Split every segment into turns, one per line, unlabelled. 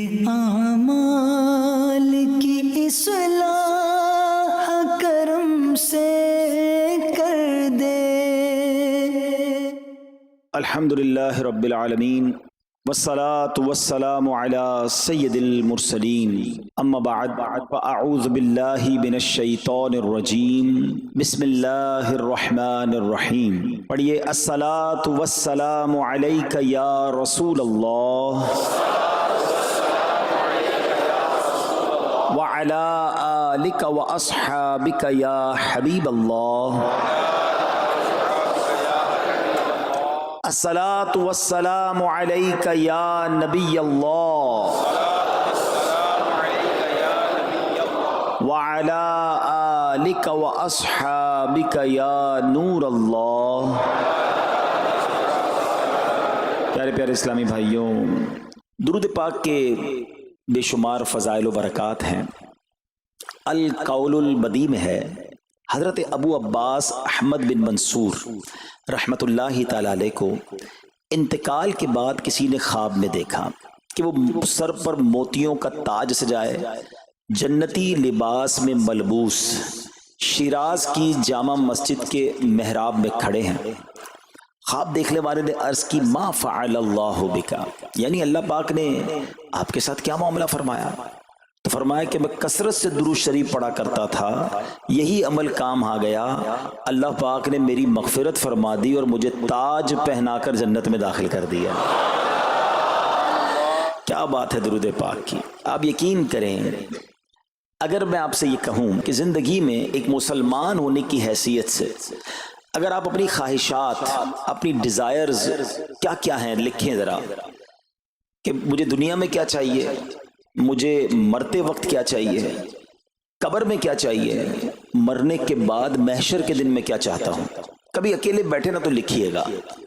اعمال کی اصلاح کرم سے کر دے۔
الحمدللہ رب العالمین والصلاة والسلام علی سید المرسلین، اما بعد فاعوذ باللہ من الشیطان الرجیم، بسم اللہ الرحمن الرحیم۔ پڑھیے، الصلاة والسلام علیک یا رسول اللہ وعلی آلک واصحابک یا حبیب اللہ۔ الصلاۃ والسلام علیک یا نبی اللہ وعلی آلک واصحابک یا نور اللہ۔ پیارے پیارے اسلامی بھائیوں، درود پاک کے بے شمار فضائل و برکات ہیں۔ القول البدیع میں ہے، حضرت ابو عباس احمد بن منصور رحمۃ اللہ تعالی علیہ کو انتقال کے بعد کسی نے خواب میں دیکھا کہ وہ سر پر موتیوں کا تاج سجائے، جنتی لباس میں ملبوس، شیراز کی جامع مسجد کے محراب میں کھڑے ہیں۔ خواب دیکھنے والے نے عرض کی، ما فعل اللہ بکا، یعنی اللہ پاک نے آپ کے ساتھ کیا معاملہ فرمایا؟ تو فرمایا کہ میں کثرت سے درود شریف پڑھا کرتا تھا، یہی عمل کام آ گیا، اللہ پاک نے میری مغفرت فرما دی اور مجھے تاج پہنا کر جنت میں داخل کر دیا۔ کیا بات ہے درود پاک کی! آپ یقین کریں، اگر میں آپ سے یہ کہوں کہ زندگی میں ایک مسلمان ہونے کی حیثیت سے اگر آپ اپنی خواہشات، اپنی ڈیزائرز کیا کیا ہیں لکھیں ذرا، کہ مجھے دنیا میں کیا چاہیے، مجھے مرتے وقت کیا چاہیے، قبر میں کیا چاہیے، مرنے کے بعد محشر کے دن میں کیا چاہتا ہوں، کبھی اکیلے بیٹھے نا تو لکھیے گا،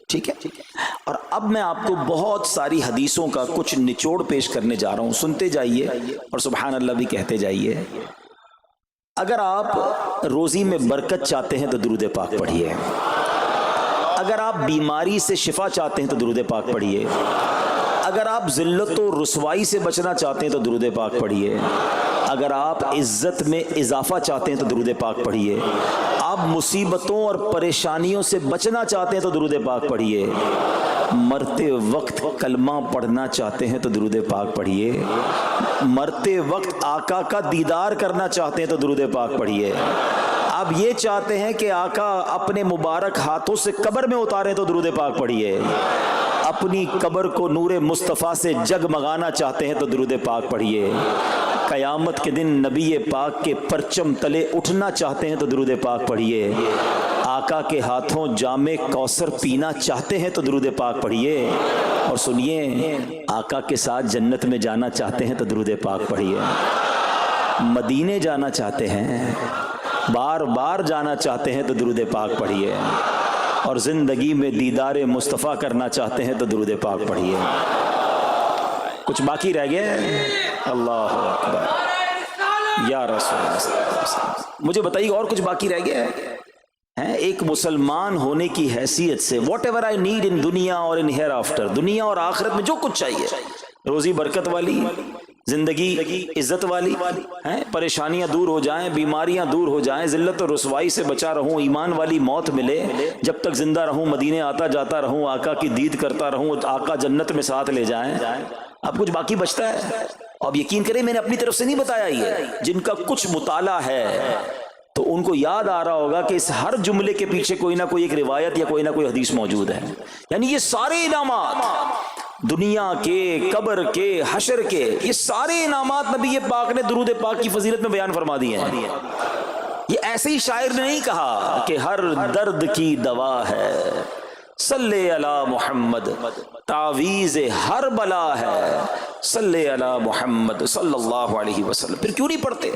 ٹھیک ہے؟ اور اب میں آپ کو بہت ساری حدیثوں کا کچھ نچوڑ پیش کرنے جا رہا ہوں، سنتے جائیے اور سبحان اللہ بھی کہتے جائیے۔ اگر آپ روزی میں برکت چاہتے ہیں تو درود پاک پڑھیے، اگر آپ بیماری سے شفا چاہتے ہیں تو درود پاک پڑھیے، اگر آپ ذلت و رسوائی سے بچنا چاہتے ہیں تو درود پاک پڑھیے، اگر آپ عزت میں اضافہ چاہتے ہیں تو درود پاک پڑھیے، آپ مصیبتوں اور پریشانیوں سے بچنا چاہتے ہیں تو درود پاک پڑھیے، مرتے وقت کلمہ پڑھنا چاہتے ہیں تو درود پاک پڑھیے، مرتے وقت آقا کا دیدار کرنا چاہتے ہیں تو درود پاک پڑھیے، آپ یہ چاہتے ہیں کہ آقا اپنے مبارک ہاتھوں سے قبر میں اتاریں تو درود پاک پڑھیے، اپنی قبر کو نور مصطفیٰ سے جگمگانا چاہتے ہیں تو درود پاک پڑھیے، قیامت کے دن نبی پاک کے پرچم تلے اٹھنا چاہتے ہیں تو درود پاک پڑھیے، آقا کے ہاتھوں جام کوثر پینا چاہتے ہیں تو درود پاک پڑھیے، اور سنیے، آقا کے ساتھ جنت میں جانا چاہتے ہیں تو درود پاک پڑھیے، مدینے جانا چاہتے ہیں، بار بار جانا چاہتے ہیں تو درود پاک پڑھیے، اور زندگی میں دیدار مصطفیٰ کرنا چاہتے ہیں تو درود پاک پڑھیے۔ کچھ باقی رہ گیا؟ اللہ اکبر یا رسول اللہ، مجھے بتائیے اور کچھ باقی رہ گیا ہے؟ ایک مسلمان ہونے کی حیثیت سے what ever I need in دنیا اور ان ہیئر آفٹر، دنیا اور آخرت میں جو کچھ چاہیے، روزی برکت والی، زندگی عزت والی، پریشانیاں دور ہو جائیں، بیماریاں دور ہو جائیں، ذلت و رسوائی سے بچا رہوں، ایمان والی موت ملے، جب تک زندہ رہوں مدینے آتا جاتا رہوں، آقا کی دید کرتا رہوں، آقا جنت میں ساتھ لے جائیں۔ اب کچھ باقی بچتا ہے؟ اب یقین کریں میں نے اپنی طرف سے نہیں بتایا، یہ جن کا کچھ مطالعہ ہے تو ان کو یاد آ رہا ہوگا کہ اس ہر جملے کے پیچھے کوئی نہ کوئی ایک روایت یا کوئی نہ کوئی حدیث موجود ہے۔ یعنی یہ سارے انعامات، دنیا کے، قبر کے، حشر کے، یہ سارے انعامات نبی پاک نے درود پاک کی فضیلت میں بیان فرما دیے ہیں۔ یہ ایسے ہی شاعر نے نہیں کہا کہ ہر درد کی دوا ہے، صلی علی محمد، تعویذ ہر بلا ہے، صلی علی محمد صلی اللہ علیہ وسلم۔ پھر کیوں نہیں پڑھتے؟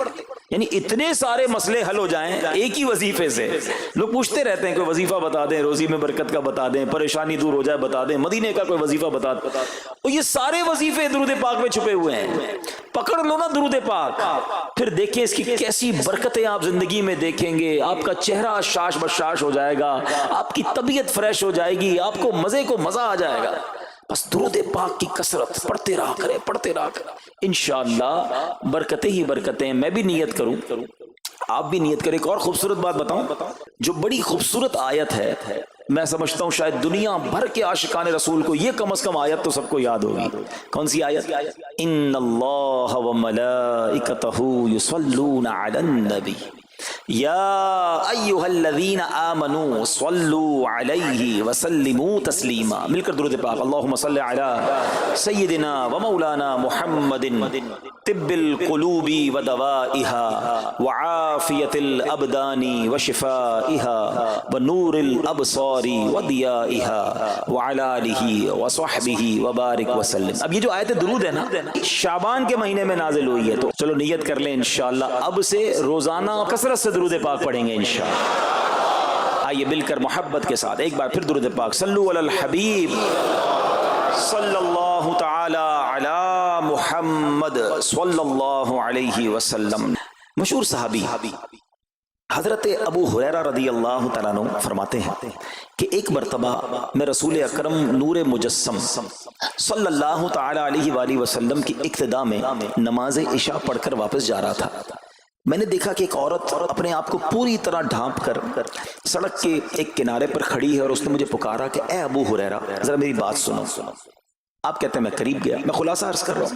یعنی اتنے سارے مسئلے حل ہو جائیں ایک ہی وظیفے سے۔ لوگ پوچھتے رہتے ہیں کوئی وظیفہ بتا دیں، روزی میں برکت کا بتا دیں، پریشانی دور ہو جائے بتا دیں، مدینے کا کوئی وظیفہ بتا دیں، اور یہ سارے وظیفے درود پاک میں چھپے ہوئے ہیں۔ پکڑ لو نا درود پاک، پھر دیکھیں اس کی کیسی برکتیں آپ زندگی میں دیکھیں گے، آپ کا چہرہ شاش بشاش ہو جائے گا، آپ کی طبیعت فریش ہو جائے گی، آپ کو مزے کو مزہ آ جائے گا۔ بس درود پاک کی کثرت پڑھتے رہا کریں انشاءاللہ برکتیں ہی برکتیں. میں بھی نیت کروں، آپ بھی نیت کریں. ایک اور خوبصورت بات بتاؤں، جو بڑی خوبصورت آیت ہے، میں سمجھتا ہوں شاید دنیا بھر کے عاشقان رسول کو یہ کم از کم آیت تو سب کو یاد ہوگی. کون سی آیت؟ ان اللہ وملائکتہ یصلون علی النبی یا ایھا الذین آمنوا صلوا علیہ وسلموا تسلیما. مل کر درود پاک. اللہم صل علی سیدنا ومولانا محمد طب القلوب ودوائها وعافیت الابدان وشفائها ونور الابصار وضیائها وعلی آلہ وصحبہ وبارک وسلم. اب یہ جو آیت درود ہے نا، شعبان کے مہینے میں نازل ہوئی ہے، تو چلو نیت کر لیں انشاءاللہ اب سے روزانہ کثرت سے درود پاک پڑھیں گے انشاءاللہ. آئیے مل کر محبت کے ساتھ ایک بار پھر درود پاک. صلو علی الحبیب صلی اللہ تعالی علی محمد صلی اللہ علیہ وسلم. مشہور صحابی حضرت ابو ہریرہ رضی اللہ تعالیٰ عنہ فرماتے ہیں کہ ایک مرتبہ میں رسول اکرم نور مجسم صلی اللہ تعالی علیہ وآلہ وسلم کی اقتداء میں نماز عشاء پڑھ کر واپس جا رہا تھا. میں نے دیکھا کہ ایک عورت اپنے آپ کو پوری طرح ڈھانپ کر سڑک کے ایک کنارے پر کھڑی ہے، اور اس نے مجھے پکارا کہ اے ابو ہریرہ ذرا میری بات سنو. آپ کہتے ہیں میں قریب گیا، میں خلاصہ عرض کر رہا ہوں.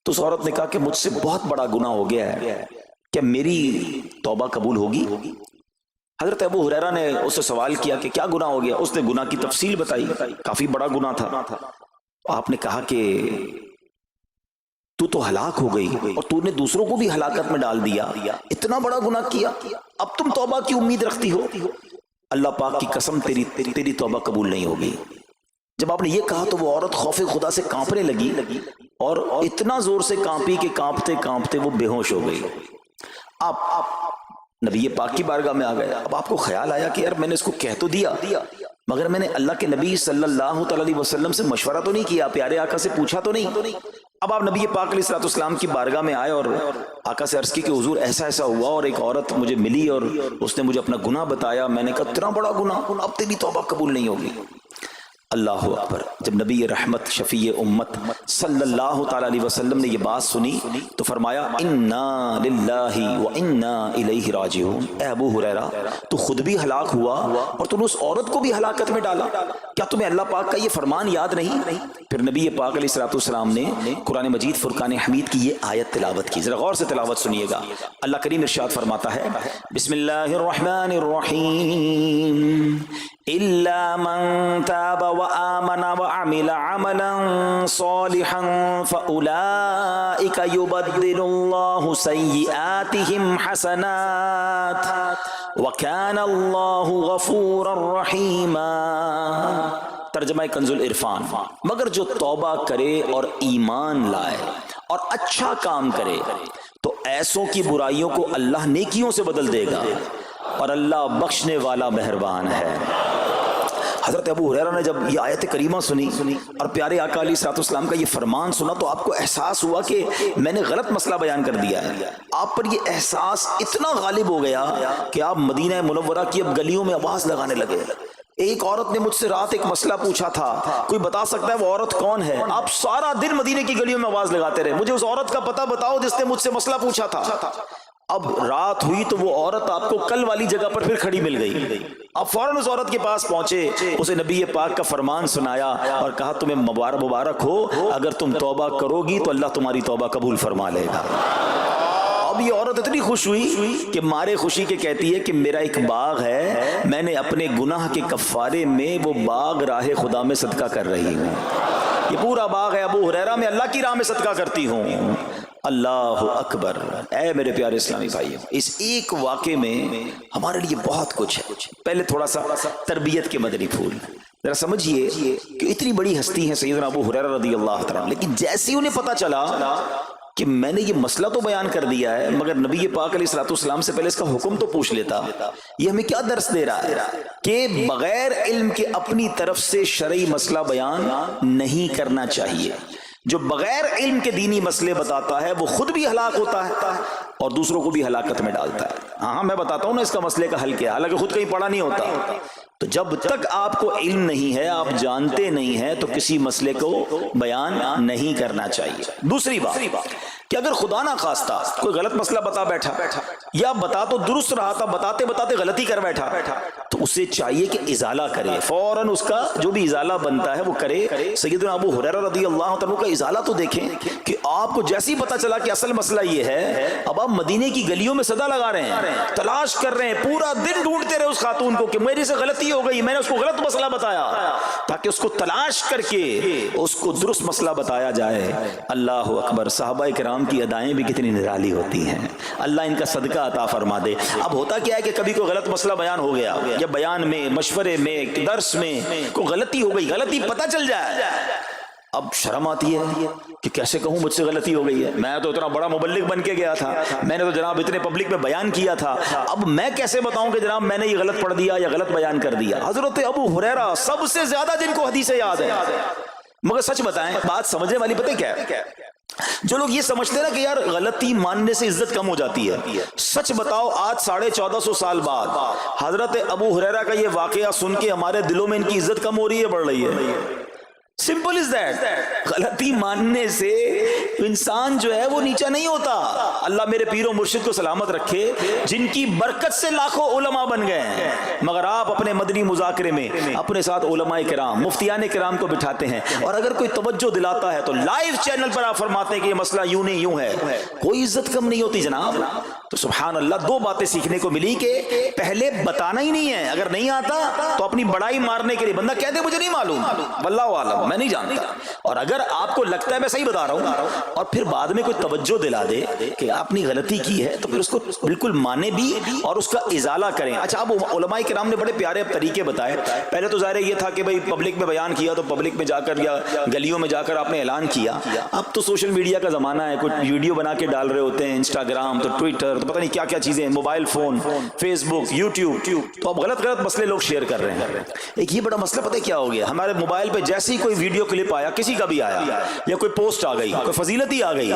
تو اس عورت نے کہا کہ مجھ سے بہت بڑا گناہ ہو گیا ہے، کیا میری توبہ قبول ہوگی؟ حضرت ابو ہریرہ نے اس سے سوال کیا کہ کیا گناہ ہو گیا؟ اس نے گناہ کی تفصیل بتائی، کافی بڑا گناہ تھا. آپ نے کہا کہ تو ہلاک ہو گئی اور تو نے دوسروں کو بھی ہلاکت میں ڈال دیا، اتنا بڑا گناہ کیا، اب تم توبہ کی امید رکھتی ہو؟ اللہ پاک کی قسم تیری توبہ قبول نہیں ہوگی. جب آپ نے یہ کہا تو وہ عورت خوف خدا سے کانپنے لگی، اور اتنا زور سے کانپی کہ کانپتے کانپتے وہ بے ہوش ہو گئی. آپ نبی پاک کی بارگاہ میں آ گئے. اب آپ کو خیال آیا کہ یار میں نے اس کو کہہ تو دیا، مگر میں نے اللہ کے نبی صلی اللہ تعالی علیہ وسلم سے مشورہ تو نہیں کیا، پیارے آقا سے پوچھا تو نہیں. اب آپ نبی پاک علیہ السلام کی بارگاہ میں آئے اور آقا سے عرض کی کہ حضور ایسا ایسا ہوا، اور ایک عورت مجھے ملی اور اس نے مجھے اپنا گناہ بتایا. میں نے کہا اتنا بڑا گناہ، اب تیری توبہ قبول نہیں ہوگی. اللہ اکبر. جب نبی رحمت شفیع امت صلی اللہ تعالی علیہ وسلم نے یہ بات سنی تو فرمایا انا للہ و انا الیہ راجعون. اے ابو ہریرہ تو خود بھی ہلاک ہوا اور تم نے اس عورت کو بھی ہلاکت میں ڈالا، کیا تمہیں اللہ پاک کا یہ فرمان یاد نہیں؟ پھر نبی پاک علیہ السلام نے قرآن مجید فرقان حمید کی یہ آیت تلاوت کی. ذرا غور سے تلاوت سنیے گا. اللہ کریم ارشاد فرماتا ہے بسم اللہ الرحمن الرحیم إلا من تاب وآمن وعمل عملا صالحا فأولئك يبدل الله سيئاتهم حسنات وكان الله غفورا رحيما. ترجمہ کنز العرفان. مگر جو توبہ کرے اور ایمان لائے اور اچھا کام کرے تو ایسوں کی برائیوں کو اللہ نیکیوں سے بدل دے گا، اور اللہ بخشنے والا مہربان ہے. حضرت ابو ہریرہ نے جب یہ آیت کریمہ سنی اور پیارے آقا علیہ السلام کا یہ فرمان سنا تو آپ کو احساس ہوا کہ میں نے غلط مسئلہ بیان کر دیا ہے. آپ پر یہ احساس اتنا غالب ہو گیا کہ آپ مدینہ منورہ کی اب گلیوں میں آواز لگانے لگے. ایک عورت نے مجھ سے رات ایک مسئلہ پوچھا تھا، کوئی بتا سکتا ہے وہ عورت کون ہے؟ آپ سارا دن مدینے کی گلیوں میں آواز لگاتے رہے مجھے اس عورت کا پتہ بتاؤ جس نے مجھ سے مسئلہ پوچھا تھا. اب رات ہوئی تو وہ عورت آپ کو کل والی جگہ پر پھر کھڑی مل گئی. آپ فوراً اس عورت کے پاس پہنچے، اسے نبی پاک کا فرمان سنایا اور کہا تمہیں مبارک ہو، اگر تم توبہ کرو گی تو اللہ تمہاری توبہ قبول فرما لے گا. اب یہ عورت اتنی خوش ہوئی کہ مارے خوشی کے کہتی ہے کہ میرا ایک باغ ہے، میں نے اپنے گناہ کے کفارے میں وہ باغ راہ خدا میں صدقہ کر رہی ہوں. یہ پورا باغ ہے ابو ہریرہ میں اللہ کی راہ میں صدقہ کرتی ہوں. اللہ اکبر. اے میرے پیارے اسلامی بھائیو، اس ایک واقعے میں ہمارے لیے بہت کچھ ہے. پہلے تھوڑا سا تربیت کے مدنی پھول ذرا سمجھیے کہ اتنی بڑی ہستی ہے سیدنا ابو ہریرہ رضی اللہ تعالیٰ، لیکن جیسے انہیں پتا چلا کہ میں نے یہ مسئلہ تو بیان کر دیا ہے مگر نبی پاک علیہ السلام سے پہلے اس کا حکم تو پوچھ لیتا، یہ ہمیں کیا درس دے رہا ہے کہ بغیر علم کے اپنی طرف سے شرعی مسئلہ بیان نہیں کرنا چاہیے. جو بغیر علم کے دینی مسئلے بتاتا ہے وہ خود بھی ہلاک ہوتا ہے اور دوسروں کو بھی ہلاکت میں ڈالتا ہے. ہاں میں بتاتا ہوں نا اس کا مسئلے کا حل کیا، حالانکہ خود کہیں پڑھا نہیں ہوتا. تو جب تک آپ کو علم نہیں ہے، آپ جانتے نہیں ہیں، تو کسی مسئلے کو بیان نہیں کرنا چاہیے. دوسری بات کہ اگر خدا نہ خواستہ کوئی غلط مسئلہ بتا بیٹھا یا بتا تو درست رہا تھا، بتاتے بتاتے غلطی کر بیٹھا، تو اسے چاہیے کہ ازالہ کرے، فوراً اس کا جو بھی ازالہ بنتا ہے وہ کرے. سیدنا ابو ہریرہ رضی اللہ عنہ کا ازالہ تو دیکھیں کہ آپ کو جیسے ہی پتا چلا کہ اصل مسئلہ یہ ہے، اب آپ مدینے کی گلیوں میں صدا لگا رہے ہیں، تلاش کر رہے ہیں، پورا دن ڈھونڈتے رہے اس خاتون کو کہ میرے سے غلطی ہو گئی، میں نے اس کو غلط مسئلہ بتایا، تاکہ اس کو تلاش کر کے اس کو درست مسئلہ بتایا جائے. اللہ اکبر. صحابہ کرام کی ادائیں بھی کتنی نرالی ہوتی ہیں، اللہ ان کا صدقہ عطا فرما دے. اب ہوتا کیا ہے کہ کبھی کوئی غلط مسئلہ بیان ہو گیا یا بیان میں، مشورے میں، درس میں کوئی غلطی ہو گئی، غلطی پتہ چل جائے، اب شرم آتی ہے کہ کیسے کہوں مجھ سے غلطی ہو گئی ہے، میں تو اتنا بڑا مبلغ بن کے گیا تھا، میں نے تو جناب اتنے پبلک میں بیان کیا تھا، اب میں کیسے بتاؤں کہ جناب میں نے یہ غلط پڑھ دیا یا غلط بیان کر دیا. حضرت ابو ہریرہ سب سے زیادہ جن کو حدیثیں یاد ہے، مگر سچ بتائیں بات سمجھنے والی پتہ کیا ہے؟ جو لوگ یہ سمجھتے ہیں نا کہ یار غلطی ماننے سے عزت کم ہو جاتی ہے، سچ بتاؤ آج 1450 سال بعد حضرت ابو ہریرہ کا یہ واقعہ سن کے ہمارے دلوں میں ان کی عزت کم ہو رہی ہے، بڑھ رہی ہے؟ Simple is that. غلطی ماننے سے انسان جو ہے وہ نیچا نہیں ہوتا. اللہ میرے پیر و مرشد کو سلامت رکھے، جن کی برکت سے لاکھوں علماء بن گئے ہیں، مگر آپ اپنے مدنی مذاکرے میں اپنے ساتھ علماء کرام، مفتیان کرام کو بٹھاتے ہیں، اور اگر کوئی توجہ دلاتا ہے تو لائیو چینل پر آپ فرماتے ہیں کہ یہ مسئلہ یوں نہیں یوں ہے. کوئی عزت کم نہیں ہوتی جناب. تو سبحان اللہ، دو باتیں سیکھنے کو ملی کہ پہلے بتانا ہی نہیں ہے، اگر نہیں آتا تو اپنی بڑائی مارنے کے لیے بندہ کہہ دے مجھے نہیں معلوم، واللہ اعلم میں نہیں جانتا، اور اگر آپ کو لگتا ہے میں صحیح بتا رہا ہوں اور پھر بعد میں کوئی توجہ دلا دے کہ آپ نے غلطی کی ہے، تو پھر اس کو بالکل مانے بھی اور اس کا ازالہ کریں. اچھا، اب علماء کرام نے بڑے پیارے طریقے بتائے. پہلے تو ظاہر یہ تھا کہ بھائی پبلک میں بیان کیا تو پبلک میں جا کر یا گلیوں میں جا کر آپ نے اعلان کیا. اب تو سوشل میڈیا کا زمانہ ہے، کچھ ویڈیو بنا کے ڈال رہے ہوتے ہیں، انسٹاگرام تو ٹویٹر تو پتہ نہیں کیا کیا چیزیں، موبائل فون، فیس بک، یوٹیوب، تو اب غلط مسئلے لوگ شیئر کر رہے ہیں. ایک یہ بڑا مسئلہ پتہ کیا ہو گیا، ہمارے موبائل پہ جیسے ہی کوئی ویڈیو کلپ آیا، کسی کا بھی آیا، یا کوئی پوسٹ آ گئی، کوئی فضیلت ہی آ گئی،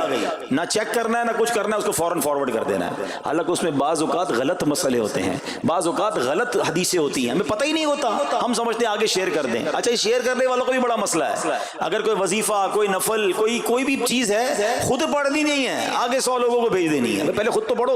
نہ چیک کرنا ہے نہ کچھ کرنا ہے، اس کو فوراً فارورڈ کر دینا ہے. حالانکہ اس میں بعض اوقات غلط مسئلے ہوتے ہیں، بعض اوقات غلط حدیثیں ہوتی ہیں، ہمیں پتہ ہی نہیں ہوتا، ہم سمجھتے ہیں آگے شیئر کر دیں. اچھا، یہ شیئر کرنے والوں کا بھی بڑا مسئلہ ہے. اگر کوئی وظیفہ، کوئی نفل، کوئی بھی چیز ہے، خود پڑھنی نہیں ہے، آگے 100 لوگوں کو بھیج دینی ہے، پہلے خود تو پڑھو.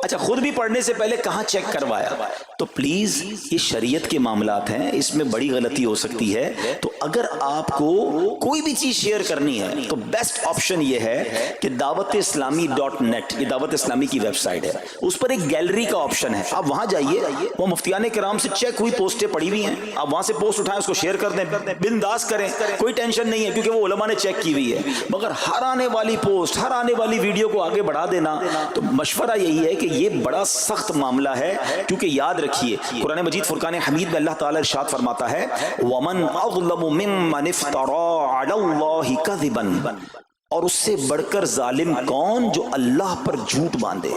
اچھا، خود بھی پڑھنے سے پہلے کہاں چیک کروایا؟ تو پلیز یہ شریعت کے معاملات ہیں، اس میں بڑی غلطی ہو سکتی ہے. تو اگر آپ کو کوئی بھی چیز شیئر کرنی ہے تو بیسٹ آپشن یہ ہے کہ دعوت اسلامی .net، یہ دعوت اسلامی کی ویب سائٹ ہے، اس پر ایک گیلری کا آپشن ہے، آپ وہاں جائیے، وہ مفتیان کرام سے چیک ہوئی پوسٹیں پڑی ہوئی ہیں، آپ وہاں سے پوسٹ اٹھائیں، اس کو شیئر کر دیں، بنداز کریں، کوئی ٹینشن نہیں ہے، کیونکہ وہ علماء نے چیک کی ہوئی ہے. مگر ہر آنے والی پوسٹ، ہر آنے والی ویڈیو کو آگے بڑھا دینا، تو مشورہ یہی ہے کہ یہ بڑا سخت معاملہ ہے. کیونکہ یاد رکھیے، قرآن مجید فرقان حمید میں اللہ تعالی ارشاد فرماتا ہے وَمَنْ أَظْلَمُ مِمَّنِ افْتَرَىٰ عَلَى اللَّهِ كَذِبًا، اور اس سے بڑھ کر ظالم کون جو اللہ پر جھوٹ باندھے.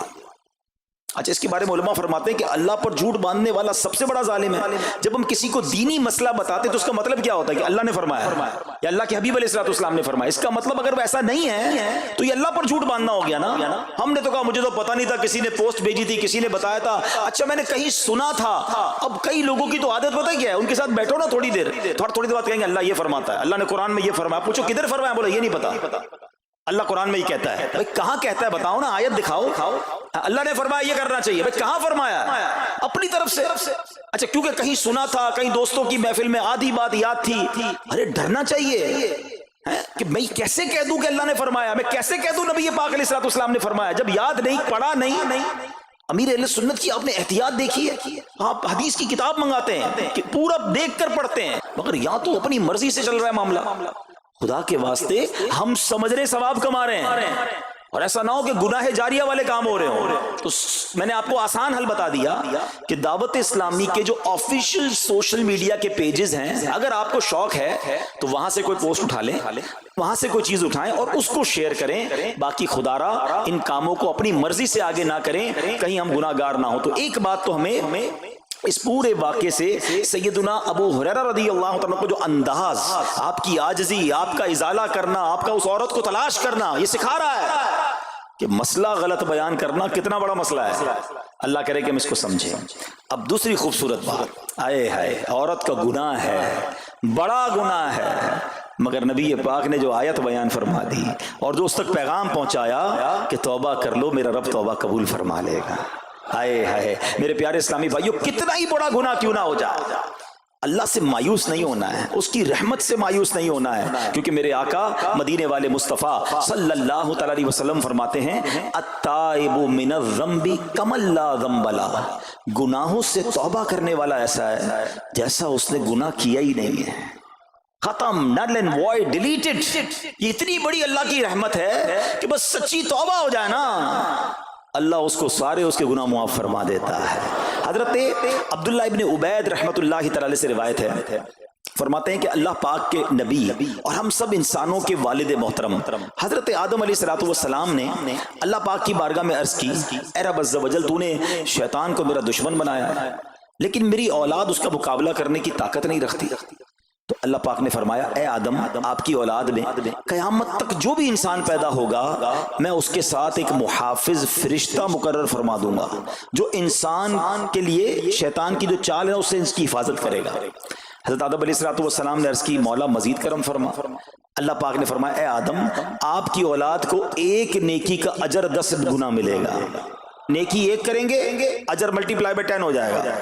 اچھا، اس کے بارے میں علماء فرماتے ہیں کہ اللہ پر جھوٹ باندھنے والا سب سے بڑا ظالم ہے. جب ہم کسی کو دینی مسئلہ بتاتے تو اس کا مطلب کیا ہوتا ہے کہ اللہ نے فرمایا یا اللہ کے حبیب علیہ الصلوۃ والسلام نے فرمایا. اس کا مطلب اگر وہ ایسا نہیں ہے تو یہ اللہ پر جھوٹ باندھنا ہو گیا نا. ہم نے تو کہا مجھے تو پتہ نہیں تھا، کسی نے پوسٹ بھیجی تھی، کسی نے بتایا تھا، اچھا میں نے کہیں سنا تھا. اب کئی لوگوں کی تو عادت پتہ کیا ہے، ان کے ساتھ بیٹھو نا تھوڑی دیر بعد کہیں گے اللہ یہ فرماتا ہے، اللہ نے قرآن میں یہ فرمایا. پوچھو کدھر فرمایا، بولے یہ نہیں پتا، اللہ قرآن میں ہی کہتا ہے. بھائی کہاں کہتا ہے بتاؤ نا، آیت دکھاؤ. اللہ نے فرمایا یہ کرنا چاہیے، بھائی کہاں فرمایا؟ اپنی طرف سے. اچھا، کیونکہ کہیں سنا تھا، کہیں دوستوں کی محفل میں آدھی بات یاد تھی. ارے ڈرنا چاہیے کہ میں کیسے کہہ دوں کہ اللہ نے فرمایا، میں کیسے کہہ دوں نبی پاک علیہ الصلوۃ والسلام نے فرمایا، جب یاد نہیں، پڑھا نہیں. امیر اہل سنت کی آپ نے احتیاط دیکھی ہے، آپ حدیث کی کتاب منگاتے ہیں کہ پورا دیکھ کر پڑھتے ہیں، مگر یا تو اپنی مرضی سے چل رہا ہے معاملہ. خدا کے واسطے ہم سمجھ رہے ثواب کما رہے ہیں، اور ایسا نہ ہو کہ گناہ جاریہ والے کام ہو رہے ہوں. تو میں نے آپ کو آسان حل بتا دیا کہ دعوت اسلامی کے جو آفیشیل سوشل میڈیا کے پیجز ہیں، اگر آپ کو شوق ہے تو وہاں سے کوئی پوسٹ اٹھا لیں، وہاں سے کوئی چیز اٹھائیں اور اس کو شیئر کریں. باقی خدا را ان کاموں کو اپنی مرضی سے آگے نہ کریں، کہیں ہم گناہ گار نہ ہو. تو ایک بات تو ہمیں اس پورے واقعے سے سیدنا ابو ہریرہ رضی اللہ عنہ کو جو انداز، آپ کی عاجزی، آپ کا ازالہ کرنا، آپ کا اس عورت کو تلاش کرنا، یہ سکھا رہا ہے کہ مسئلہ غلط بیان کرنا کتنا بڑا مسئلہ ہے۔ اللہ کرے کہ ہم اس کو سمجھیں۔ اب دوسری خوبصورت بات، آئے ہائے، عورت کا گناہ ہے، بڑا گناہ ہے، مگر نبی پاک نے جو آیت بیان فرما دی اور جو اس تک پیغام پہنچایا کہ توبہ کر لو، میرا رب توبہ قبول فرما لے گا۔ آئے ہائے میرے پیارے اسلامی بھائیو، کتنا ہی بڑا گناہ کیوں نہ ہو جائے، اللہ سے مایوس نہیں ہونا ہے، اس کی رحمت سے مایوس نہیں ہونا ہے، کیونکہ میرے آقا مدینے والے مصطفیٰ صلی اللہ تعالی علیہ وسلم فرماتے ہیں التائب من الذنب کمن لا ذنب لہ، گناہوں سے توبہ کرنے والا ایسا ہے جیسا اس نے گناہ کیا ہی نہیں ہے، ختم، نل اینڈ وائڈ، ڈیلیٹڈ۔ یہ اتنی بڑی اللہ کی رحمت ہے کہ بس سچی توبہ ہو جائے نا، اللہ اس کو سارے اس کے گناہ معاف فرما دیتا ہے۔ حضرت عبداللہ ابن عبید رحمت اللہ تعالی سے روایت ہے، فرماتے ہیں کہ اللہ پاک کے نبی اور ہم سب انسانوں کے والد محترم حضرت آدم علیہ السلام نے اللہ پاک کی بارگاہ میں عرض کی، اے رب عز و جل، تو نے شیطان کو میرا دشمن بنایا ہے، لیکن میری اولاد اس کا مقابلہ کرنے کی طاقت نہیں رکھتی۔ تو اللہ پاک نے فرمایا، اے آدم، آپ کی اولاد میں قیامت تک جو بھی انسان پیدا ہوگا میں اس کے ساتھ ایک محافظ فرشتہ مقرر فرما دوں گا جو انسان کے لیے شیطان کی جو چال ہے اس سے اس کی حفاظت کرے گا۔ حضرت آدم علیہ السلام نے عرض کی، مولا مزید کرم فرما۔ اللہ پاک نے فرمایا، اے آدم، آپ کی اولاد کو ایک نیکی کا اجر 10 گنا ملے گا، نیکی ایک کریں گے اجر ملٹی پلائی بائی 10 ہو جائے گا۔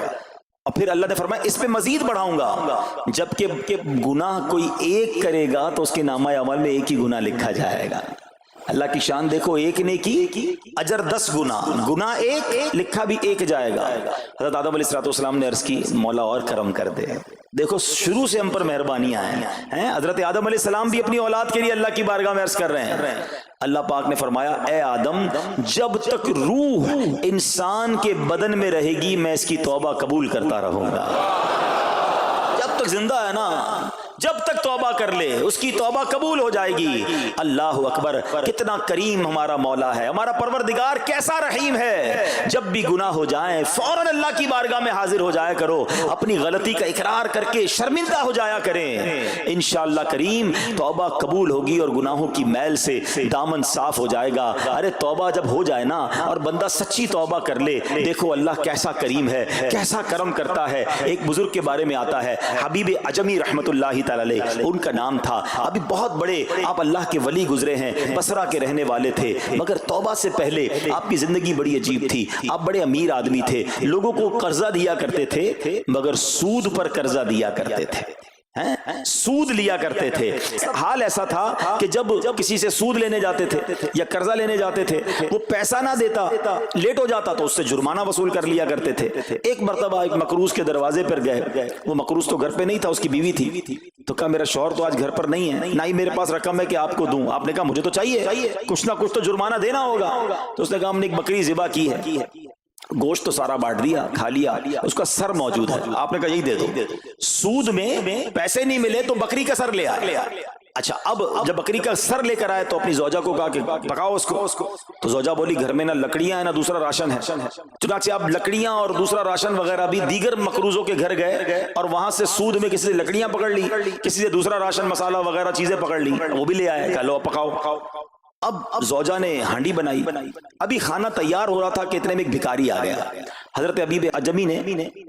اور پھر اللہ نے فرمایا اس پہ مزید بڑھاؤں گا، جبکہ گناہ کوئی ایک کرے گا تو اس کے نامہ اعمال میں ایک ہی گناہ لکھا جائے گا۔ اللہ کی شان دیکھو، ایک نیکی اجر 10 گنا، گناہ ایک لکھا بھی ایک جائے گا۔ حضرت آدم علیہ السلام نے عرض کی، مولا اور کرم کر دے۔ دیکھو شروع سے ہم پر مہربانیاں ہیں۔ حضرت آدم علیہ السلام بھی اپنی اولاد کے لیے اللہ کی بارگاہ میں عرض کر رہے ہیں۔ اللہ پاک نے فرمایا، اے آدم، جب تک روح انسان کے بدن میں رہے گی میں اس کی توبہ قبول کرتا رہوں گا۔ جب تک زندہ ہے نا، جب تک توبہ کر لے اس کی توبہ قبول ہو جائے گی۔ اللہ اکبر، کتنا کریم ہمارا مولا ہے، ہمارا پروردگار کیسا رحیم ہے۔ جب بھی گناہ ہو جائیں فوراً اللہ کی بارگاہ میں حاضر ہو جایا کرو، اپنی غلطی کا اقرار کر کے شرمندہ ہو جایا کریں، انشاءاللہ کریم توبہ قبول ہوگی اور گناہوں کی میل سے دامن صاف ہو جائے گا۔ ارے توبہ جب ہو جائے نا اور بندہ سچی توبہ کر لے، دیکھو اللہ کیسا کریم ہے، کیسا کرم کرتا ہے۔ ایک بزرگ کے بارے میں آتا ہے، حبیب عجمی رحمت اللہ علیہ، ان کا نام تھا، ابھی بہت بڑے آپ اللہ کے ولی گزرے ہیں، بصرہ کے رہنے والے تھے، مگر توبہ سے پہلے آپ کی زندگی بڑی عجیب تھی۔ آپ بڑے امیر آدمی تھے، لوگوں کو قرضہ دیا کرتے تھے مگر سود پر قرضہ دیا کرتے تھے، سود لیا کرتے تھے۔ حال ایسا تھا کہ جب کسی سے سود لینے جاتے تھے یا قرضہ لینے جاتے تھے، وہ پیسہ نہ دیتا، لیٹ ہو جاتا تو اس سے جرمانہ وصول کر لیا کرتے تھے۔ ایک مرتبہ ایک مقروض کے دروازے پر گئے، وہ مقروض تو گھر پہ نہیں تھا، اس کی بیوی تھی، تو کہا میرا شوہر تو آج گھر پر نہیں ہے، نہ ہی میرے پاس رقم ہے کہ آپ کو دوں۔ آپ نے کہا مجھے تو چاہیے، کچھ نہ کچھ تو جرمانہ دینا ہوگا۔ تو اس نے کہا ہم نے ایک بکری ذبح کی ہے، گوشت تو سارا بانٹ دیا، کھا لیا، اس کا سر موجود ہے۔ آپ نے کہا یہی دے دو۔ سود میں پیسے نہیں ملے تو بکری کا سر لے آئے۔ اچھا، اب جب بکری کا سر لے کر آئے تو اپنی زوجہ کو کہا کہ پکاؤ اس کو۔ تو زوجہ بولی گھر میں نہ لکڑیاں ہیں نہ دوسرا راشن ہے۔ چنانچہ اب لکڑیاں اور دوسرا راشن وغیرہ بھی دیگر مقروضوں کے گھر گئے اور وہاں سے سود میں کسی سے لکڑیاں پکڑ لی، کسی سے دوسرا راشن مسالہ وغیرہ چیزیں پکڑ لی، وہ بھی لے آئے، کہا لو پکاؤ۔ اب زوجہ نے ہانڈی بنائی، ابھی کھانا تیار ہو رہا تھا کہ اتنے میں ایک بھکاری آ گیا۔ حضرت حبیب عجمی نے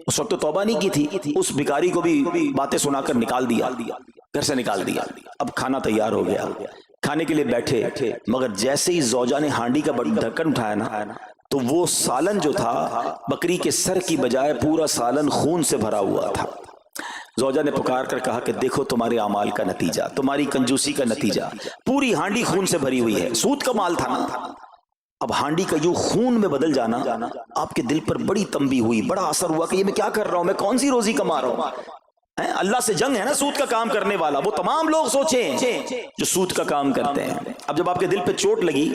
اس وقت تو توبہ نہیں کی تھی، اس بھکاری کو بھی باتیں سنا کر نکال دیا، گھر سے نکال دیا۔ اب کھانا تیار ہو گیا، کھانے کے لیے بیٹھے، مگر جیسے ہی زوجہ نے ہانڈی کا ڈھکن اٹھایا نا تو وہ سالن جو تھا بکری کے سر کی بجائے پورا سالن خون سے بھرا ہوا تھا۔ زوجہ نے پکار کر کہا کہ دیکھو تمہارے اعمال کا نتیجہ، تمہاری کنجوسی کا نتیجہ، پوری ہانڈی خون سے بھری ہوئی ہے، سود کا مال تھا نا۔ اب ہانڈی کا یوں خون میں بدل جانا آپ کے دل پر بڑی تنبیہ ہوئی، بڑا اثر ہوا کہ یہ میں کیا کر رہا ہوں، میں کون سی روزی کما رہا ہوں۔ اللہ سے جنگ ہے نا سود کا کام کرنے والا، وہ تمام لوگ سوچیں جو سود کا کام کرتے ہیں۔ اب جب آپ کے دل پہ چوٹ لگی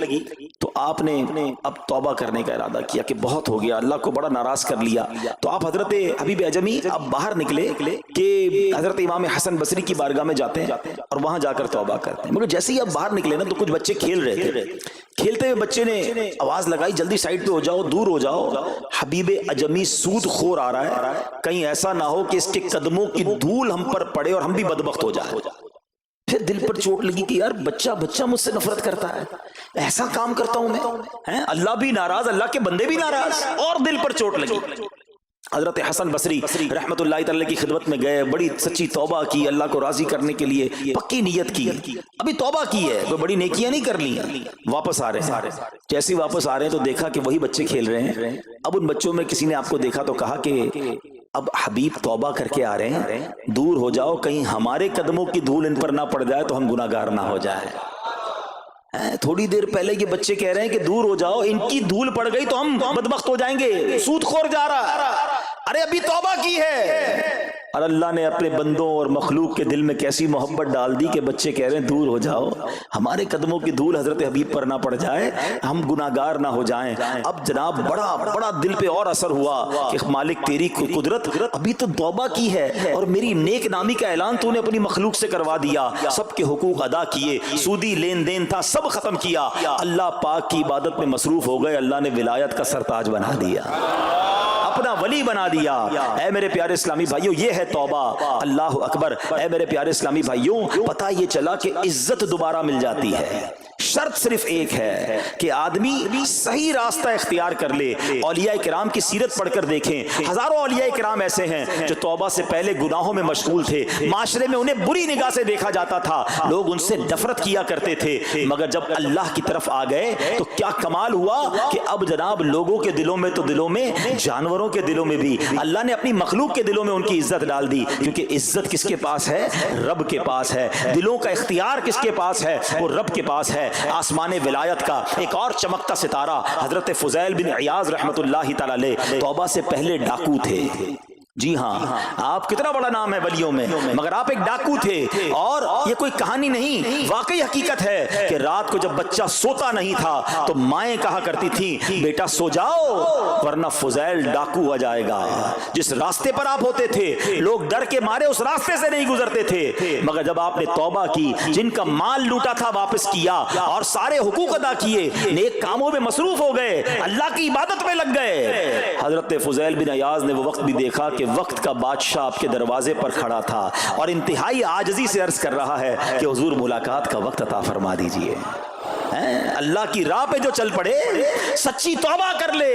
تو آپ نے اب توبہ کرنے کا ارادہ کیا کہ بہت ہو گیا, اللہ کو بڑا ناراض کر لیا. تو آپ حضرت حبیب اعجمی اب باہر نکلے کہ حضرت امام حسن بصری کی بارگاہ میں جاتے ہیں اور وہاں جا کر توبہ کرتے ہیں. مگر جیسے ہی اب باہر نکلے نا تو کچھ بچے کھیل رہے تھے. کھیلتے ہوئے بچے نے آواز لگائی, جلدی سائڈ پہ ہو جاؤ, دور ہو جاؤ, حبیب اعجمی سود خور آ رہا ہے, کہیں ایسا نہ ہو کہ اس کے قدموں کی دھول ہم پر پڑے اور ہم بھی بدبخت ہو جائیں. پھر دل پر چوٹ لگی کہ یار بچہ مجھ سے نفرت کرتا ہے, ایسا کام کرتا ہوں میں, اللہ بھی ناراض, اللہ کے بندے بھی ناراض, اور دل پر چوٹ لگی. حضرت حسن بصری رحمت اللہ تعالی کی خدمت میں گئے, بڑی سچی توبہ کی, اللہ کو راضی کرنے کے لیے پکی نیت کی. ابھی توبہ کی ہے, کوئی بڑی نیکیاں نہیں کر لی, واپس آ رہے ہیں. جیسے واپس آ رہے ہیں تو دیکھا کہ وہی بچے کھیل رہے ہیں. اب ان بچوں میں کسی نے آپ کو دیکھا تو کہا کہ اب حبیب توبہ کر کے آ رہے ہیں, دور ہو جاؤ, کہیں ہمارے قدموں کی دھول ان پر نہ پڑ جائے تو ہم گناہگار نہ ہو جائے. تھوڑی دیر پہلے یہ بچے کہہ رہے ہیں کہ دور ہو جاؤ, ان کی دھول پڑ گئی تو ہم بدبخت ہو جائیں گے, سود خور جا رہا, ارے ابھی توبہ کی ہے. اور اللہ نے اپنے بندوں اور مخلوق کے دل میں کیسی محبت ڈال دی کہ بچے کہہ رہے ہیں دور ہو جاؤ, ہمارے قدموں کی دھول حضرت حبیب پر نہ پڑ جائے, ہم گناہگار نہ ہو جائیں. اب جناب بڑا دل پہ اور اثر ہوا کہ مالک تیری قدرت, ابھی تو توبہ کی ہے اور میری نیک نامی کا اعلان تو نے اپنی مخلوق سے کروا دیا, سب کے حقوق ادا کیے, سودی لین دین تھا سب ختم کیا, اللہ پاک کی عبادت میں مصروف ہو گئے, اللہ نے ولایت کا سرتاج بنا دیا, اپنا ولی بنا دیا. اے میرے پیارے اسلامی بھائیوں, یہ ہے توبہ. اللہ اکبر. اے میرے پیارے اسلامی بھائیوں, پتہ یہ چلا کہ عزت دوبارہ مل جاتی ہے. شرط صرف ایک ہے کہ آدمی صحیح راستہ اختیار کر لے. اولیاء کرام کی سیرت پڑھ کر دیکھیں, ہزاروں اولیاء کرام ایسے ہیں جو توبہ سے پہلے گناہوں میں مشغول تھے, معاشرے میں انہیں بری نگاہ سے دیکھا جاتا تھا, لوگ ان سے نفرت کیا کرتے تھے, مگر جب اللہ کی طرف آ گئے تو کیا کمال ہوا کہ اب جناب لوگوں کے دلوں میں تو دلوں میں, جانوروں کے دلوں میں بھی اللہ نے اپنی مخلوق کے دلوں میں ان کی عزت ڈال دی. کیونکہ عزت کس کے پاس ہے؟ رب کے پاس ہے. دلوں کا اختیار کس کے پاس ہے؟ وہ رب کے پاس ہے. آسمان ولایت کا ایک اور چمکتا ستارہ حضرت فضیل بن عیاض رحمت اللہ تعالی علیہ توبہ سے پہلے ڈاکو تھے. جی ہاں, آپ کتنا بڑا نام ہے ولیوں میں, مگر آپ ایک ڈاکو تھے. اور یہ کوئی کہانی نہیں, واقعی حقیقت ہے کہ رات کو جب بچہ سوتا نہیں تھا تو مائیں کہا کرتی تھیں بیٹا سو جاؤ ورنہ فضیل ڈاکو آ جائے گا. جس راستے پر آپ ہوتے تھے لوگ ڈر کے مارے اس راستے سے نہیں گزرتے تھے, مگر جب آپ نے توبہ کی, جن کا مال لوٹا تھا واپس کیا اور سارے حقوق ادا کیے, نیک کاموں میں مصروف ہو گئے, اللہ کی عبادت میں لگ گئے, حضرت فضیل بن عیاض نے وہ وقت بھی دیکھا کہ وقت کا بادشاہ آپ کے دروازے پر کھڑا تھا اور انتہائی عاجزی سے عرض کر رہا ہے کہ حضور ملاقات کا وقت عطا فرما دیجئے. اللہ کی راہ پہ جو چل پڑے, سچی توبہ کر لے,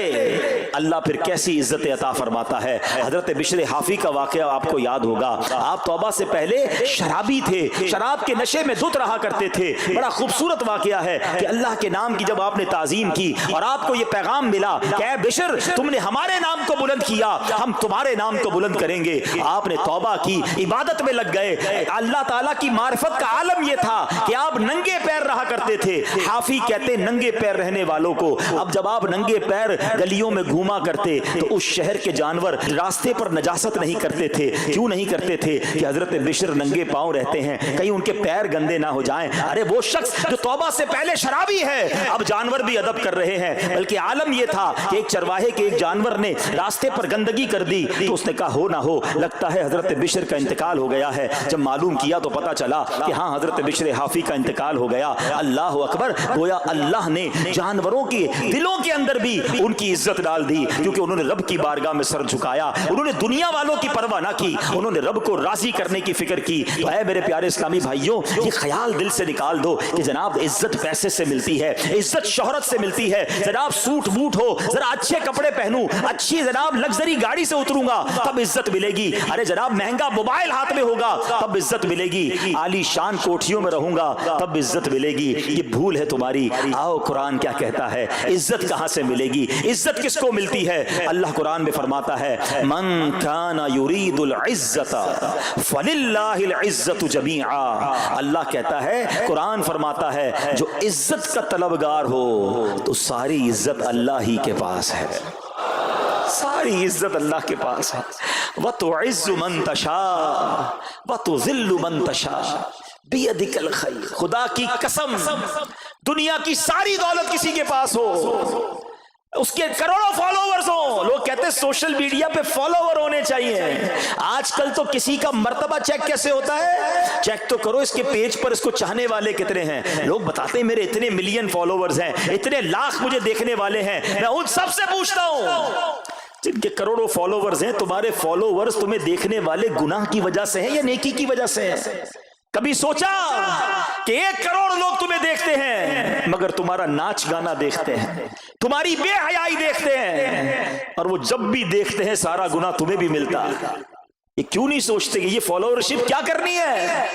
اللہ پھر کیسی عزت عطا فرماتا ہے. حضرت بشر حافی کا واقعہ آپ کو یاد ہوگا. آپ توبہ سے پہلے شرابی تھے, شراب کے نشے میں دھت رہا کرتے تھے. بڑا خوبصورت واقعہ ہے کہ اللہ کے نام کی جب آپ نے تعظیم کی اور آپ کو یہ پیغام ملا کہ اے بشر تم نے ہمارے نام کو بلند کیا, ہم تمہارے نام کو بلند کریں گے, آپ نے توبہ کی, عبادت میں لگ گئے. اللہ تعالیٰ کی معرفت کا عالم یہ تھا کہ آپ ننگے پیر رہا کرتے تھے. حافی کہتے ننگے پیر رہنے والوں کو, اب جب آپ ننگے پیر گلیوں میں گھوما کرتے تو اس شہر کے جانور راستے پر نجاست نہیں کرتے تھے. کیوں نہیں کرتے تھے؟ کہ حضرت بشر ننگے پاؤں رہتے ہیں, کہیں ان کے پیر گندے نہ ہو جائیں. ارے وہ شخص جو توبہ سے پہلے شرابی ہے, اب جانور بھی ادب کر رہے ہیں. بلکہ عالم یہ تھا کہ ایک چرواہے کے ایک جانور نے راستے پر گندگی کر دی تو اس نے کہا ہو نہ ہو لگتا ہے حضرت بشر کا انتقال ہو گیا ہے. جب معلوم کیا تو پتا چلا کہ ہاں حضرت بشر حافی کا انتقال ہو گیا. اللہ اکبر. گویا اللہ نے جانوروں کے دلوں کے اندر بھی ان کی عزت ڈال دی, کیونکہ انہوں نے رب کی بارگاہ میں سر جھکایا, انہوں نے دنیا والوں کی پرواہ نہ کی, انہوں نے رب کو راضی کرنے کی فکر کی. تو اے میرے پیارے اسلامی بھائیوں, یہ خیال دل سے نکال دو کہ جناب عزت پیسے سے ملتی ہے, عزت شہرت سے ملتی ہے. جناب سوٹ بوٹ ہو, ذرا اچھے کپڑے پہنوں, اچھی جناب لگژری گاڑی سے اتروں گا تب عزت ملے گی. ارے جناب مہنگا موبائل ہاتھ میں ہوگا تب عزت ملے گی. عالی شان کوٹھیوں میں رہوں گا تب عزت ملے گی. یہ بھول ہے تمہاری. آؤ قرآن کیا کہتا ہے, عزت کہاں سے ملے گی, عزت کس کو ملتی ہے؟ اللہ قرآن میں فرماتا ہے من کان یرید العزت فللہ العزت جمیعا. اللہ کہتا ہے, قرآن فرماتا ہے جو عزت کا طلبگار ہو تو ساری عزت اللہ ہی کے پاس ہے, ساری عزت اللہ کے پاس ہے. وَتُعِزُّ مَن تَشَاءُ وَتُذِلُّ مَن تَشَاءُ بِيَدِكَ الْخَيْرُ. خدا کی قسم دنیا کی ساری دولت کسی کے پاس ہو، اس کے کروڑوں فالوورز ہوں، لوگ کہتے ہیں سوشل میڈیا پہ فالوور ہونے چاہیے۔ آج کل تو کسی کا مرتبہ چیک کیسے ہوتا ہے؟ چیک تو کرو اس کے پیج پر اس کو چاہنے والے کتنے ہیں۔ لوگ بتاتے ہیں میرے اتنے ملین فالوورز ہیں، اتنے لاکھ مجھے دیکھنے والے ہیں۔ میں ان سب سے پوچھتا ہوں جن کے کروڑوں فالوورز ہیں، تمہارے فالوورز تمہیں دیکھنے والے گناہ کی وجہ سے ہیں یا نیکی کی وجہ سے ہیں؟ کبھی سوچا کہ 1 کروڑ لوگ تمہیں دیکھتے ہیں مگر تمہارا ناچ گانا دیکھتے ہیں، تمہاری بے حیائی دیکھتے ہیں، اور وہ جب بھی دیکھتے ہیں سارا گناہ تمہیں بھی ملتا ہے۔ یہ کیوں نہیں سوچتے کہ یہ فالوورشپ کیا کرنی ہے؟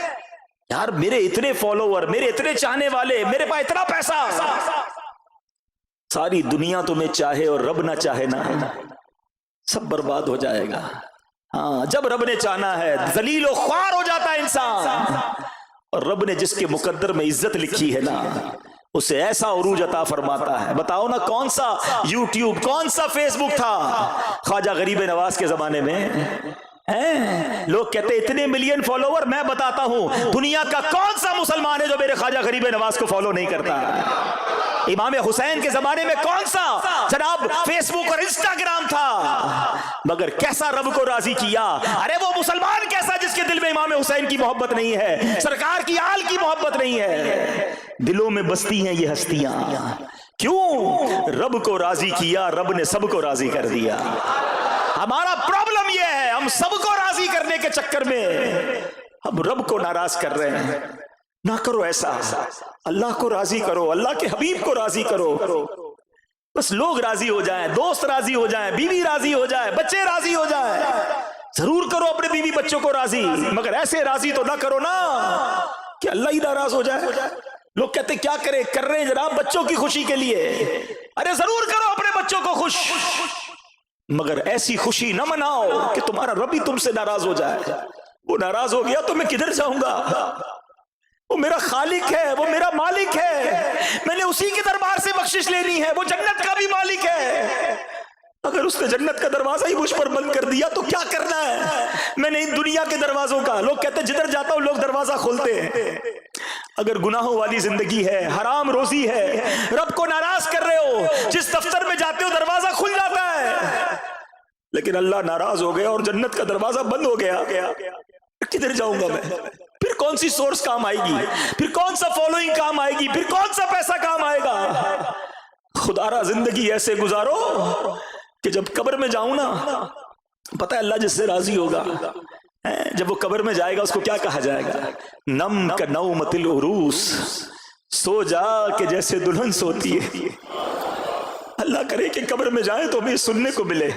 یار میرے اتنے فالوور، میرے اتنے چاہنے والے، میرے پاس اتنا پیسہ، ساری دنیا تمہیں چاہے اور رب نہ چاہے نا، سب برباد ہو جائے گا۔ ہاں جب رب نے چاہنا ہے ذلیل و خوار ہو جاتا ہے انسان، اور رب نے جس کے مقدر میں عزت لکھی ہے نا اسے ایسا عروج عطا فرماتا ہے۔ بتاؤ نا کون سا یوٹیوب، کون سا فیس بک تھا خواجہ غریب نواز کے زمانے میں؟ لوگ کہتے ہیں اتنے ملین فالوور، میں بتاتا ہوں دنیا کا کون سا مسلمان ہے جو میرے خواجہ غریب نواز کو فالو نہیں کرتا؟ امام حسین کے زمانے میں کون سا جناب فیس بک اور انسٹاگرام تھا، مگر کیسا رب کو راضی کیا۔ ارے وہ مسلمان کیسا جس کے دل میں امام حسین کی محبت نہیں ہے، سرکار کی آل کی محبت نہیں ہے؟ دلوں میں بستی ہیں یہ ہستیاں، کیوں؟ رب کو راضی کیا، رب نے سب کو راضی کر دیا۔ ہمارا پرابلم یہ ہے ہم سب کو راضی کرنے کے چکر میں ہم رب کو ناراض کر رہے ہیں۔ نہ کرو ایسا، اللہ کو راضی کرو، اللہ کے حبیب کو راضی کرو، بس لوگ راضی ہو جائیں، دوست راضی ہو جائیں، بیوی راضی ہو جائے، بچے راضی ہو جائیں۔ ضرور کرو اپنے بیوی بچوں کو راضی، مگر ایسے راضی تو نہ کرو نا کہ اللہ ہی ناراض ہو جائے۔ لوگ کہتے کیا کرے، کر رہے ہیں جناب بچوں کی خوشی کے لیے۔ ارے ضرور کرو اپنے بچوں کو خوش، مگر ایسی خوشی نہ مناؤ کہ تمہارا رب ہی تم سے ناراض ہو جائے۔ وہ ناراض ہو گیا تو میں کدھر جاؤں گا؟ وہ میرا خالق ہے، وہ میرا مالک ہے، میں نے اسی کے دربار سے بخشش لینی ہے۔ وہ جنت کا بھی مالک ہے، اگر اس نے جنت کا دروازہ ہی مجھ پر بند کر دیا تو کیا کرنا ہے؟ میں نے ان دنیا کے دروازوں کا، لوگ کہتے ہیں جدھر جاتا ہوں لوگ دروازہ کھولتے ہیں۔ اگر گناہوں والی زندگی ہے، حرام روزی ہے، رب کو ناراض کر رہے ہو، جس دفتر میں جاتے ہو دروازہ کھل جاتا ہے، لیکن اللہ ناراض ہو گیا اور جنت کا دروازہ بند ہو گیا، کدھر جاؤں گا میں؟ پھر کون سی سورس کام آئے گی؟ پھر کون سا فالوئنگ کام آئے گی؟ پھر کون سا پیسہ کام آئے گا؟ خدا را زندگی ایسے گزارو کہ جب قبر میں جاؤں نا، پتہ ہے اللہ جس سے راضی ہوگا، جب وہ قبر میں جائے گا اس کو کیا کہا جائے گا؟ نم کا نومت العروس، سو جا کہ جیسے دلہن سوتی ہے۔ اللہ کرے کہ قبر میں جائیں تو ہمیں سننے کو ملے،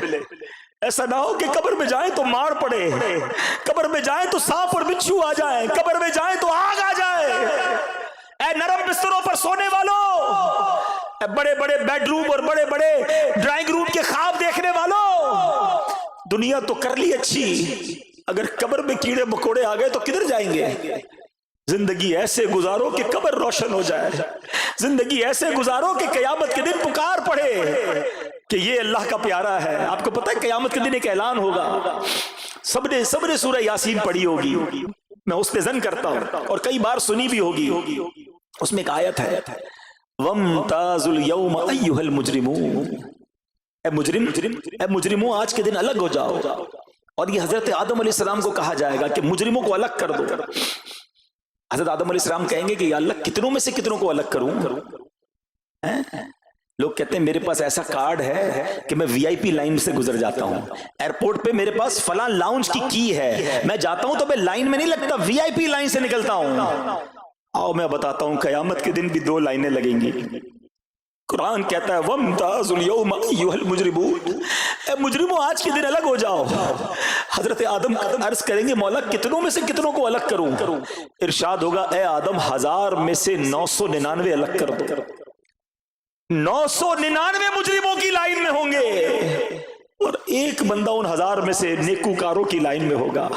ایسا نہ ہو کہ قبر میں جائیں تو مار پڑے، قبر میں جائیں تو سانپ اور بچھو آ جائیں، قبر میں جائیں تو آگ آ جائے۔ اے نرم بستروں پر سونے والوں، اے بڑے بڑے بیڈ روم اور بڑے بڑے ڈرائنگ روم کے خواب دیکھنے والوں، دنیا تو کر لی اچھی، اگر قبر میں کیڑے مکوڑے آ گئے تو کدھر جائیں گے؟ زندگی ایسے گزارو کہ قبر روشن ہو جائے، زندگی ایسے گزارو کہ قیامت کے دن پکار پڑے کہ یہ اللہ کا پیارا ہے۔ آپ کو پتہ ہے قیامت کے دن ایک اعلان ہوگا، سب نے سورہ یاسین پڑھی ہوگی، میں اس پہ ظن کرتا ہوں اور کئی بار سنی بھی ہوگی۔ اس میں ایک آیت ہے، وَامْتَازُوا الْيَوْمَ أَيُّهَا الْمُجْرِمُونَ، اے مجرموں آج کے دن الگ ہو جاؤ۔ اور یہ حضرت آدم علیہ السلام کو کہا جائے گا کہ مجرموں کو الگ کر دو۔ حضرت آدم علیہ السلام کہیں گے کہ یا اللہ کتنوں میں سے کتنوں کو الگ کروں؟ لوگ کہتے ہیں میرے پاس ایسا کارڈ ہے کہ میں وی آئی پی لائن سے گزر جاتا ہوں، ایئرپورٹ پہ میرے پاس فلاں لاؤنج کی ہے، میں جاتا ہوں تو میں لائن میں نہیں لگتا، وی آئی پی لائن سے نکلتا ہوں۔ آؤ میں بتاتا ہوں قیامت کے دن بھی 2 لائنیں لگیں گی۔ قرآن کہتا ہے وَامْتَازُوا الْيَوْمَ أَيُّهَا الْمُجْرِمُونَ، اے مجرموں آج کے دن الگ ہو جاؤ۔ حضرت آدم عرض کریں گے مولا کتنوں میں سے کتنوں کو الگ کروں؟ ارشاد ہوگا اے آدم 1000 میں سے 999 الگ کر دو۔ 999 مجرموں کی لائن میں ہوں گے اور ایک بندہ ان 1000 میں سے نیکوکاروں کی لائن میں ہوگا۔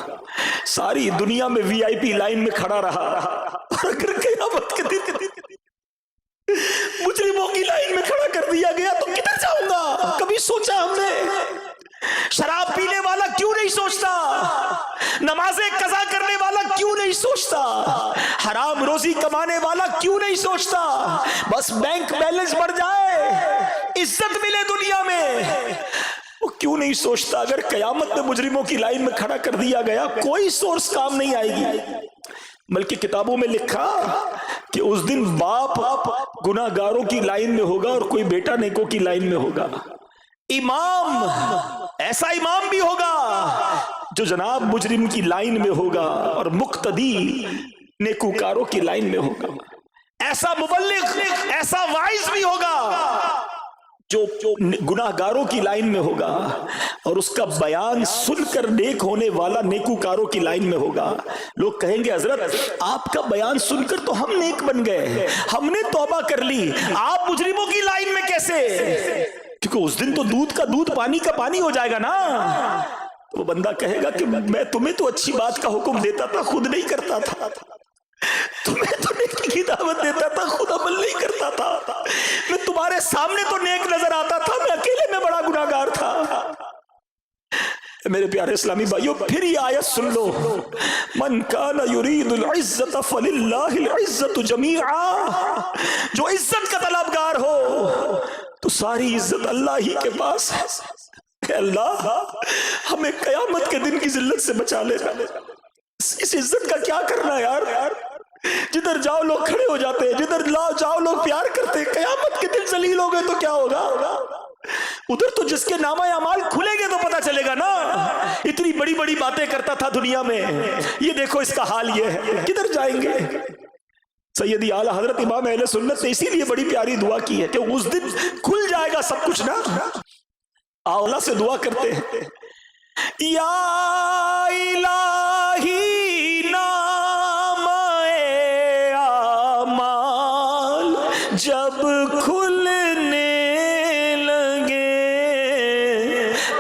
ساری دنیا میں وی آئی پی لائن میں کھڑا رہا، اور اگر قیامت کے دن مجرموں کی لائن میں کھڑا کر دیا گیا تو کدھر جاؤں گا؟ کبھی سوچا ہم نے؟ شراب پینے والا کیوں نہیں سوچتا؟ نمازیں قضا کرنے والا کیوں نہیں سوچتا؟ حرام روزی کمانے والا کیوں نہیں سوچتا بس بینک بیلنس بڑھ جائے، عزت ملے دنیا میں؟ وہ کیوں نہیں سوچتا اگر قیامت میں مجرموں کی لائن میں کھڑا کر دیا گیا کوئی سورس کام نہیں آئے گی؟ بلکہ کتابوں میں لکھا کہ اس دن باپ گناہ گاروں کی لائن میں ہوگا اور کوئی بیٹا نیکوں کی لائن میں ہوگا، امام ایسا امام بھی ہوگا جو جناب مجرم کی لائن میں ہوگا اور مقتدی نیکوکاروں کی لائن میں ہوگا، ایسا مبلغ ایسا واعظ بھی ہوگا جو گناہ گاروں کی لائن میں ہوگا اور اس کا بیان سن کر نیک ہونے والا نیکوکاروں کی لائن میں ہوگا۔ لوگ کہیں گے حضرت آپ کا بیان سن کر تو ہم نیک بن گئے، ہم نے توبہ کر لی، آپ مجرموں کی لائن میں کیسے؟ کیونکہ اس دن تو دودھ کا دودھ پانی کا پانی ہو جائے گا نا۔ وہ بندہ کہے گا کہ میں تمہیں تو اچھی بات کا حکم دیتا تھا، خود نہیں کرتا تھا، تمہیں تو نیکی کی دعوت دیتا تھا، خود عمل نہیں کرتا تھا، میں تمہارے سامنے تو نیک نظر آتا تھا، میں اکیلے میں بڑا گناہگار تھا۔ میرے پیارے اسلامی بھائیوں پھر یہ آیت سن لو، من کان یرید العزت فللہ العزت جمیعا، جو عزت کا طلبگار ہو تو ساری عزت اللہ ہی کے پاس ہے۔ اے اللہ ہمیں قیامت کے دن کی ذلت سے بچا لے، اس عزت کا کیا کرنا یار؟ جدھر جاؤ لوگ کھڑے ہو جاتے ہیں، جدھر جاؤ لوگ پیار کرتے ہیں، قیامت کے دن ذلیل ہو گئے تو کیا ہوگا؟ ادھر تو جس کے نامہ اعمال کھلیں گے تو پتہ چلے گا نا، اتنی بڑی بڑی باتیں کرتا تھا دنیا میں، یہ دیکھو اس کا حال یہ ہے، کدھر جائیں گے؟ سیدی اعلی حضرت امام اہل سنت نے اسی لیے بڑی پیاری دعا کی ہے کہ اس دن کھل جائے گا سب کچھ نا۔ آؤ اللہ سے دعا کرتے ہیں، یا الہی نام اعمال جب کھلنے لگے،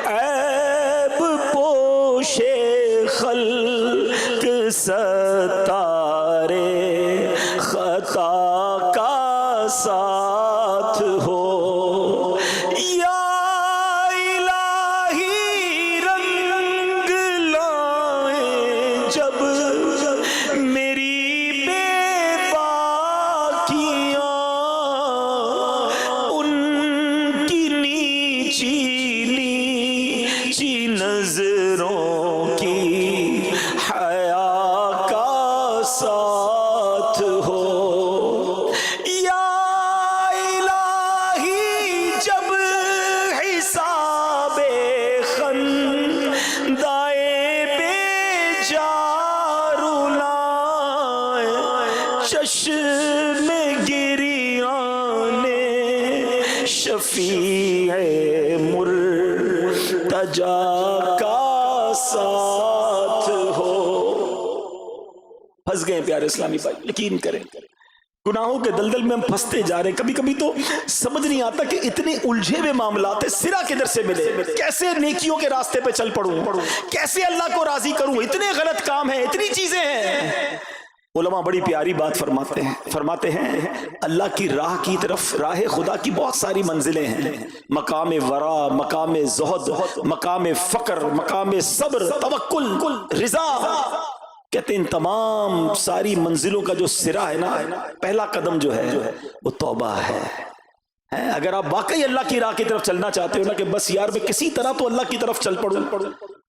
عیب پوشے خلق ستارے خطا کا ساتھ ہو، یا الہی رنگ لائے جب میری بے باکیاں، ان کی نیچی نیچی نظروں کی حیا کا ساتھ ہو، یا الہی جب حساب خندائے بے جارو لائے، چشم گریان شفیع مرتجا کا ساتھ ہو۔ پھنس گئے پیارے اسلامی بھائی، یقین کریں گناہوں کے دلدل میں ہم پھنستے جا رہے ہیں، کبھی کبھی تو سمجھ نہیں آتا کہ اتنے الجھے ہوئے معاملات ہیں، سرا کدھر سے ملے، کیسے نیکیوں کے راستے پہ چل پڑوں، کیسے اللہ کو راضی کروں، اتنے غلط کام ہیں، اتنی چیزیں ہیں۔ علماء بڑی پیاری بات فرماتے ہیں اللہ کی راہ کی طرف، راہ خدا کی بہت ساری منزلیں ہیں، مقام ورا، مقام زہد، مقام فقر، مقام صبر، توکل، رضا۔ کہتے ہیں ان تمام ساری منزلوں کا جو سرا ہے نا، پہلا قدم جو ہے وہ توبہ ہے۔ اگر آپ واقعی اللہ کی راہ کی طرف چلنا چاہتے ہو نا کہ بس یار میں کسی طرح تو اللہ کی طرف چل پڑوں،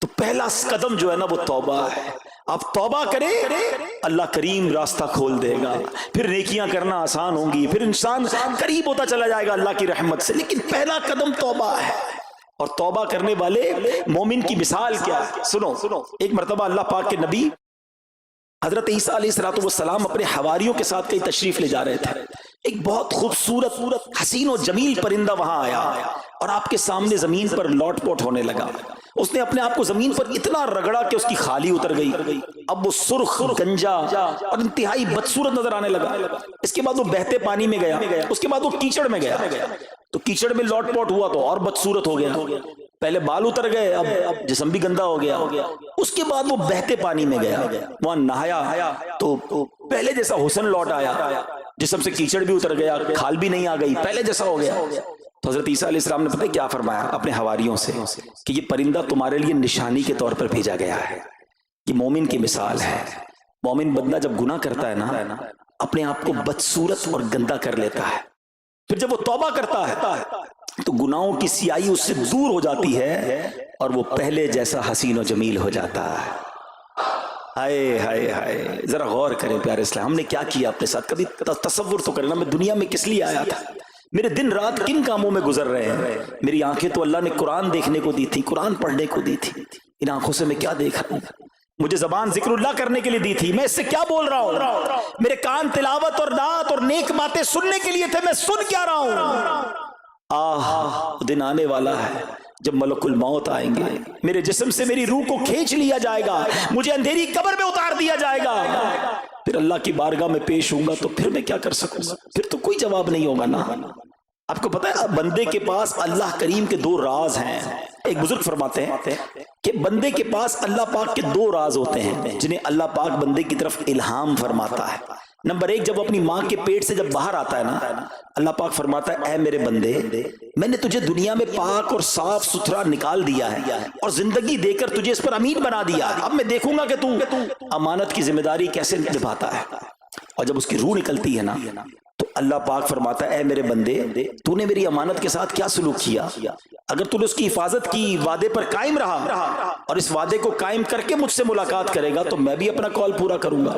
تو پہلا قدم جو ہے نا وہ توبہ ہے۔ آپ توبہ کریں اللہ کریم راستہ کھول دے گا، پھر نیکیاں کرنا آسان ہوں گی، پھر انسان قریب ہوتا چلا جائے گا اللہ کی رحمت سے، لیکن پہلا قدم توبہ ہے۔ اور توبہ کرنے والے مومن کی مثال کیا ہے؟ سنو، ایک مرتبہ اللہ پاک کے نبی حضرت عیسیٰ علیہ السلام اپنے حواریوں کے ساتھ کہیں تشریف لے جا رہے تھے، ایک بہت خوبصورت حسین و جمیل پرندہ وہاں آیا اور آپ کے سامنے زمین پر لوٹ پوٹ ہونے لگا۔ اس نے اپنے آپ کو زمین پر اتنا رگڑا کہ اس کی خالی اتر گئی، اب وہ سرخ، گنجا اور انتہائی بدصورت نظر آنے لگا۔ اس کے بعد وہ بہتے پانی میں گیا، اس کے بعد وہ کیچڑ میں گیا، تو کیچڑ میں لوٹ پوٹ ہوا تو اور بدصورت ہو گیا، پہلے بال اتر گئے، اب جسم بھی گندا ہو گیا۔ اس کے بعد وہ بہتے پانی میں گیا، وہاں نہایا تو پہلے جیسا حسن لوٹ آیا، جسم سے کیچڑ بھی اتر گیا، کھال بھی نہیں آ گئی، پہلے جیسا ہو گیا۔ تو حضرت عیسیٰ علیہ السلام نے پتہ کیا فرمایا اپنے حواریوں سے کہ یہ پرندہ تمہارے لیے نشانی کے طور پر بھیجا گیا ہے، یہ مومن کی مثال ہے، مومن بندہ جب گناہ کرتا ہے نا اپنے آپ کو بدصورت اور گندا کر لیتا ہے، پھر جب وہ توبہ کرتا ہے تو گناہوں کی سیاہی اس سے دور ہو جاتی ہے اور وہ پہلے جیسا حسین و جمیل ہو جاتا ہے۔ ہائے ہائے ہائے، ذرا غور کریں پیارے اسلام، ہم نے کیا کیا اپنے ساتھ؟ کبھی تصور تو کریں نا، میں دنیا میں کس لیے آیا تھا؟ میرے دن رات کن کاموں میں گزر رہے ہیں؟ میری آنکھیں تو اللہ نے قرآن دیکھنے کو دی تھی، قرآن پڑھنے کو دی تھی، ان آنکھوں سے میں کیا دیکھ رہا ہوں؟ مجھے زبان ذکر اللہ کرنے کے لیے دی تھی، میں اس سے کیا بول رہا ہوں؟ میرے کان تلاوت اور نعت اور نیک باتیں سننے کے لیے تھے، میں سن کیا رہا ہوں؟ دن آنے والا ہے جب ملک الموت آئیں گے، میرے جسم سے میری روح کو کھینچ لیا جائے گا، مجھے اندھیری قبر میں اتار دیا جائے گا، پھر اللہ کی بارگاہ میں پیش ہوں گا، تو پھر میں کیا کر سکوں گا؟ پھر تو کوئی جواب نہیں ہوگا نا۔ آپ کو پتا ہے بندے کے پاس اللہ کریم کے 2 راز ہیں۔ ایک بزرگ فرماتے ہیں کہ بندے کے پاس اللہ پاک کے 2 راز ہوتے ہیں جنہیں اللہ پاک بندے کی طرف الہام فرماتا ہے۔ نمبر 1، جب اپنی ماں کے پیٹ سے جب باہر آتا ہے نا، اللہ پاک فرماتا ہے اے میرے بندے، میں نے تجھے دنیا میں پاک اور صاف ستھرا نکال دیا ہے اور زندگی دے کر تجھے اس پر امین بنا دیا ہے، اب میں دیکھوں گا کہ تو امانت کی ذمہ داری کیسے نبھاتا ہے۔ اور جب اس کی روح نکلتی ہے نا تو اللہ پاک فرماتا ہے اے میرے بندے، تو نے میری امانت کے ساتھ کیا سلوک کیا؟ اگر تو نے اس کی حفاظت کی، وعدے پر قائم رہا اور اس وعدے کو قائم کر کے مجھ سے ملاقات کرے گا تو میں بھی اپنا کال پورا کروں گا،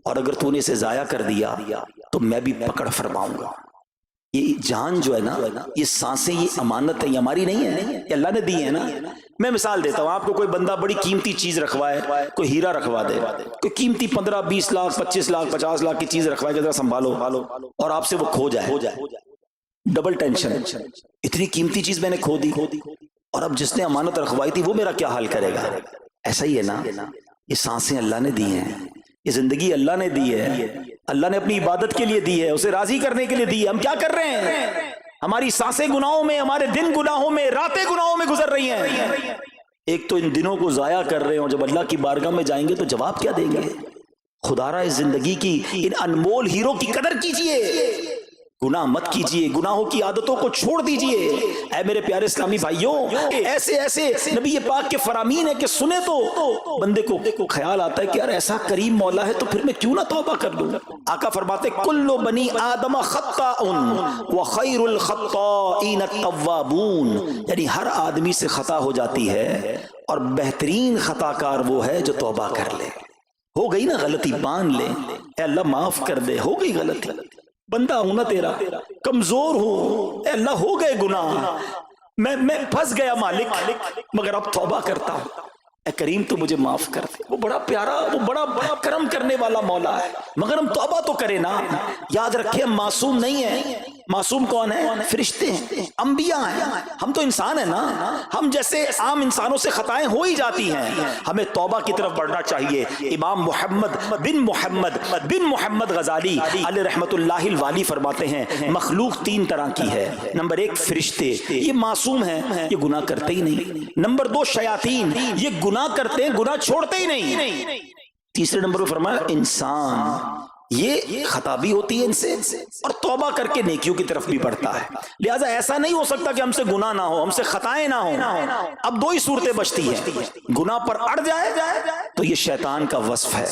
اور اگر تو نے اسے ضائع کر دیا تو میں بھی پکڑ فرماؤں گا۔ یہ جان جو ہے نا، یہ سانسیں، یہ امانت ہے، یہ ہماری نہیں ہے، یہ اللہ نے دی ہے نا۔ میں مثال دیتا ہوں آپ کو، کوئی بندہ بڑی قیمتی چیز رکھوائے، کوئی ہیرا رکھوا دے، کوئی قیمتی 15 20 لاکھ 25 لاکھ 50 لاکھ کی چیز رکھوائے کہ ذرا سنبھالو، اور آپ سے وہ کھو جائے، ڈبل ٹینشن، اتنی قیمتی چیز میں نے کھو دی، اور اب جس نے امانت رکھوائی تھی وہ میرا کیا حال کرے گا؟ ایسا ہی ہے نا، یہ سانسیں اللہ نے دی ہیں، یہ زندگی اللہ نے دی ہے، اللہ نے اپنی عبادت کے لیے دی ہے، اسے راضی کرنے کے لیے دی ہے۔ ہم کیا کر رہے ہیں؟ ہماری سانسیں گناہوں میں، ہمارے دن گناہوں میں، راتیں گناہوں میں گزر رہی ہیں۔ ایک تو ان دنوں کو ضائع کر رہے ہوں، جب اللہ کی بارگاہ میں جائیں گے تو جواب کیا دیں گے؟ خدا را اس زندگی کی ان انمول ہیروں کی قدر کیجئے، گناہ مت کیجئے، گناہوں کی عادتوں کو چھوڑ دیجئے۔ اے میرے پیارے اسلامی بھائیوں، ایسے ایسے نبی پاک کے فرامین ہے کہ سنے تو بندے کو خیال آتا ہے کہ یار ایسا کریم مولا ہے تو پھر میں کیوں نہ توبہ کر لوں۔ آقا فرماتے کل بنی آدم خطاء وخیر الخطائین التوابون، یعنی ہر آدمی سے خطا ہو جاتی ہے اور بہترین خطا کار وہ ہے جو توبہ کر لے۔ ہو گئی نا غلطی، مان لے، اے اللہ معاف کر دے، ہو گئی غلطی، بندہ ہوں نا تیرا، کمزور ہوں، اے اللہ ہو گئے گناہ، میں پھنس گیا مالک، مگر اب توبہ کرتا ہوں، اے کریم تو مجھے معاف کر دے۔ وہ بڑا پیارا، وہ بڑا کرم کرنے والا مولا ہے، مگر ہم توبہ تو کریں نا۔ یاد رکھیں ہم معصوم نہیں ہیں۔ معصوم کون ہے؟ فرشتے ہیں، انبیاء ہیں، ہم تو انسان ہیں نا، ہم جیسے عام انسانوں سے خطائیں ہو ہی جاتی ہیں، ہمیں توبہ کی طرف بڑھنا چاہیے۔ امام محمد بن محمد غزالی علیہ رحمت اللہ الوالی فرماتے ہیں مخلوق 3 طرح کی ہے۔ نمبر 1 فرشتے، یہ معصوم ہیں، یہ گناہ کرتے ہی نہیں۔ نمبر 2 شیاطین، یہ گناہ کرتے ہیں، گناہ چھوڑتے ہی نہیں۔ تیسرے نمبر پر فرمایا انسان، یہ خطا بھی ہوتی ہے ان سے اور توبہ کر کے نیکیوں کی طرف بھی بڑھتا ہے۔ لہٰذا ایسا نہیں ہو سکتا کہ ہم سے گناہ نہ ہو، ہم سے خطائیں نہ ہوں۔ اب 2 ہی صورتیں بچتی ہیں، گناہ پر اڑ جائے تو یہ شیطان کا وصف ہے،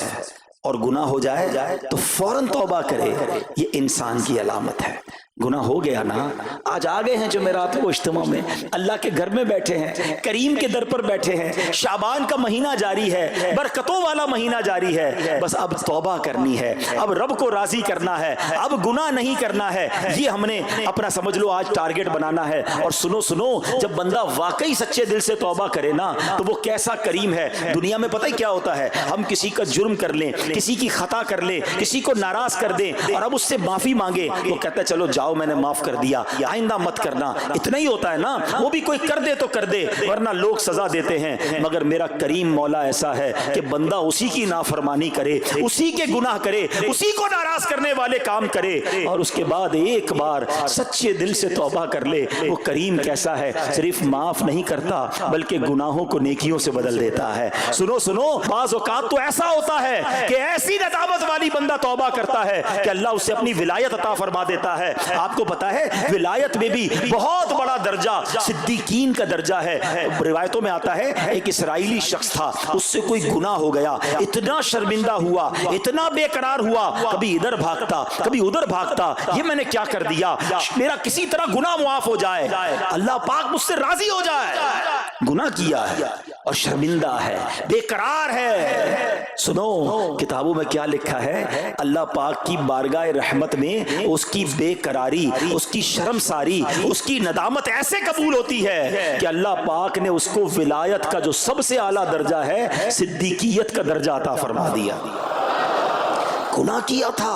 اور گناہ ہو جائے تو فوراً توبہ کرے، یہ انسان کی علامت ہے۔ گناہ ہو گیا نا، آج آ گئے ہیں جمعرات کو اجتماع میں، اللہ کے گھر میں بیٹھے ہیں، کریم کے در پر بیٹھے ہیں، شعبان کا مہینہ جاری ہے، برکتوں والا مہینہ جاری ہے، بس اب توبہ کرنی ہے، اب رب کو راضی کرنا ہے، اب گناہ نہیں کرنا ہے، یہ ہم نے اپنا سمجھ لو آج ٹارگٹ بنانا ہے۔ اور سنو، جب بندہ واقعی سچے دل سے توبہ کرے نا تو وہ کیسا کریم ہے۔ دنیا میں پتہ ہی کیا ہوتا ہے، ہم کسی کا جرم کر لیں، کسی کی خطا کر لیں، کسی کو ناراض کر دیں اور اب اس سے معافی مانگے، وہ کہتا ہے چلو جاؤ میں نے معاف کر دیا، آئندہ مت کرنا، اتنا ہی ہوتا ہے نا۔ وہ بھی کوئی کر دے تو کر دے، ورنہ لوگ سزا دیتے ہیں، مگر میرا کریم مولا ایسا ہے کہ بندہ اسی کی نافرمانی کرے، اسی کے گناہ کرے، اسی کو ناراض کرنے والے کام کرے، اور اس کے بعد ایک بار سچے دل سے توبہ کر لے۔ وہ کریم کیسا ہے، صرف معاف نہیں کرتا بلکہ گناہوں کو نیکیوں سے بدل دیتا ہے۔ سنو، بعض اوقات تو ایسا ہوتا ہے کہ ایسی ندامت والی بندہ توبہ کرتا ہے کہ اللہ اسے اپنی ولایت عطا فرما دیتا ہے۔ آپ کو پتا ہے ولایت میں بھی بہت بڑا درجہ صدیقین کا درجہ ہے. روایتوں میں آتا ہے ایک اسرائیلی شخص تھا, اس سے کوئی گناہ ہو گیا, اتنا شرمندہ ہوا, اتنا بے قرار ہوا, کبھی ادھر بھاگتا کبھی ادھر بھاگتا, یہ میں نے کیا کر دیا, میرا کسی طرح گناہ معاف ہو جائے, اللہ پاک مجھ سے راضی ہو جائے. گناہ کیا ہے اور شرمندہ ہے, بے قرار ہے. سنو کتابوں میں کیا لکھا ہے, اللہ پاک کی بارگاہ رحمت میں اس کی بے قراری, اس کی شرمساری, اس کی ندامت ایسے قبول ہوتی ہے کہ اللہ پاک نے اس کو ولایت کا جو سب سے اعلیٰ درجہ ہے صدیقیت کا درجہ عطا فرما دیا. گناہ کیا تھا,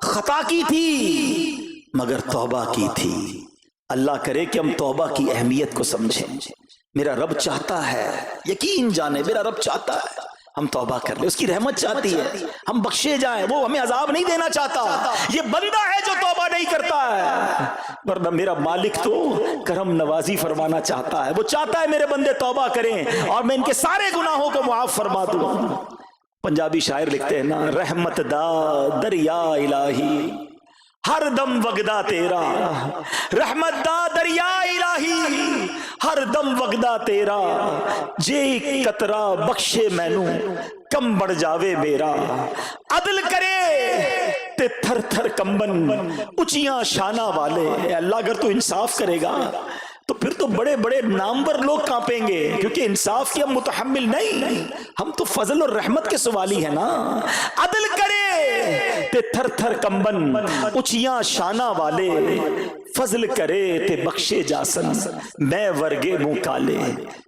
خطا کی تھی, مگر توبہ کی تھی. اللہ کرے کہ ہم توبہ کی اہمیت کو سمجھیں. میرا رب چاہتا ہے, یقین جانے میرا رب چاہتا ہے ہم توبہ کر لیں, اس کی رحمت چاہتی ہے ہم بخشے جائیں, وہ ہمیں عذاب نہیں دینا چاہتا. یہ بندہ ہے جو توبہ نہیں کرتا ہے, ورنہ میرا مالک تو کرم نوازی فرمانا چاہتا ہے. وہ چاہتا ہے میرے بندے توبہ کریں اور میں ان کے سارے گناہوں کو معاف فرما دوں. پنجابی شاعر لکھتے ہیں نا, رحمت دا دریا الہی ہر دم وگدا تیرا, رحمت دا دریا الہی ہر دم وگدا تیرا, جے قطرہ بخشے مینو کم بڑھ جاوے میرا, عدل کرے تے تھر تھر کمبن اچیاں شانہ والے. اللہ اگر تو انصاف کرے گا تو پھر تو بڑے بڑے نامور لوگ کانپیں گے, کیونکہ انصاف کی ہم متحمل نہیں, ہم تو فضل اور رحمت کے سوالی ہیں نا. عدل کرے تے تھر تھر کمبن اچیاں شانہ والے, فضل کرے تے بخشے جاسن میں ورگے منہ کالے.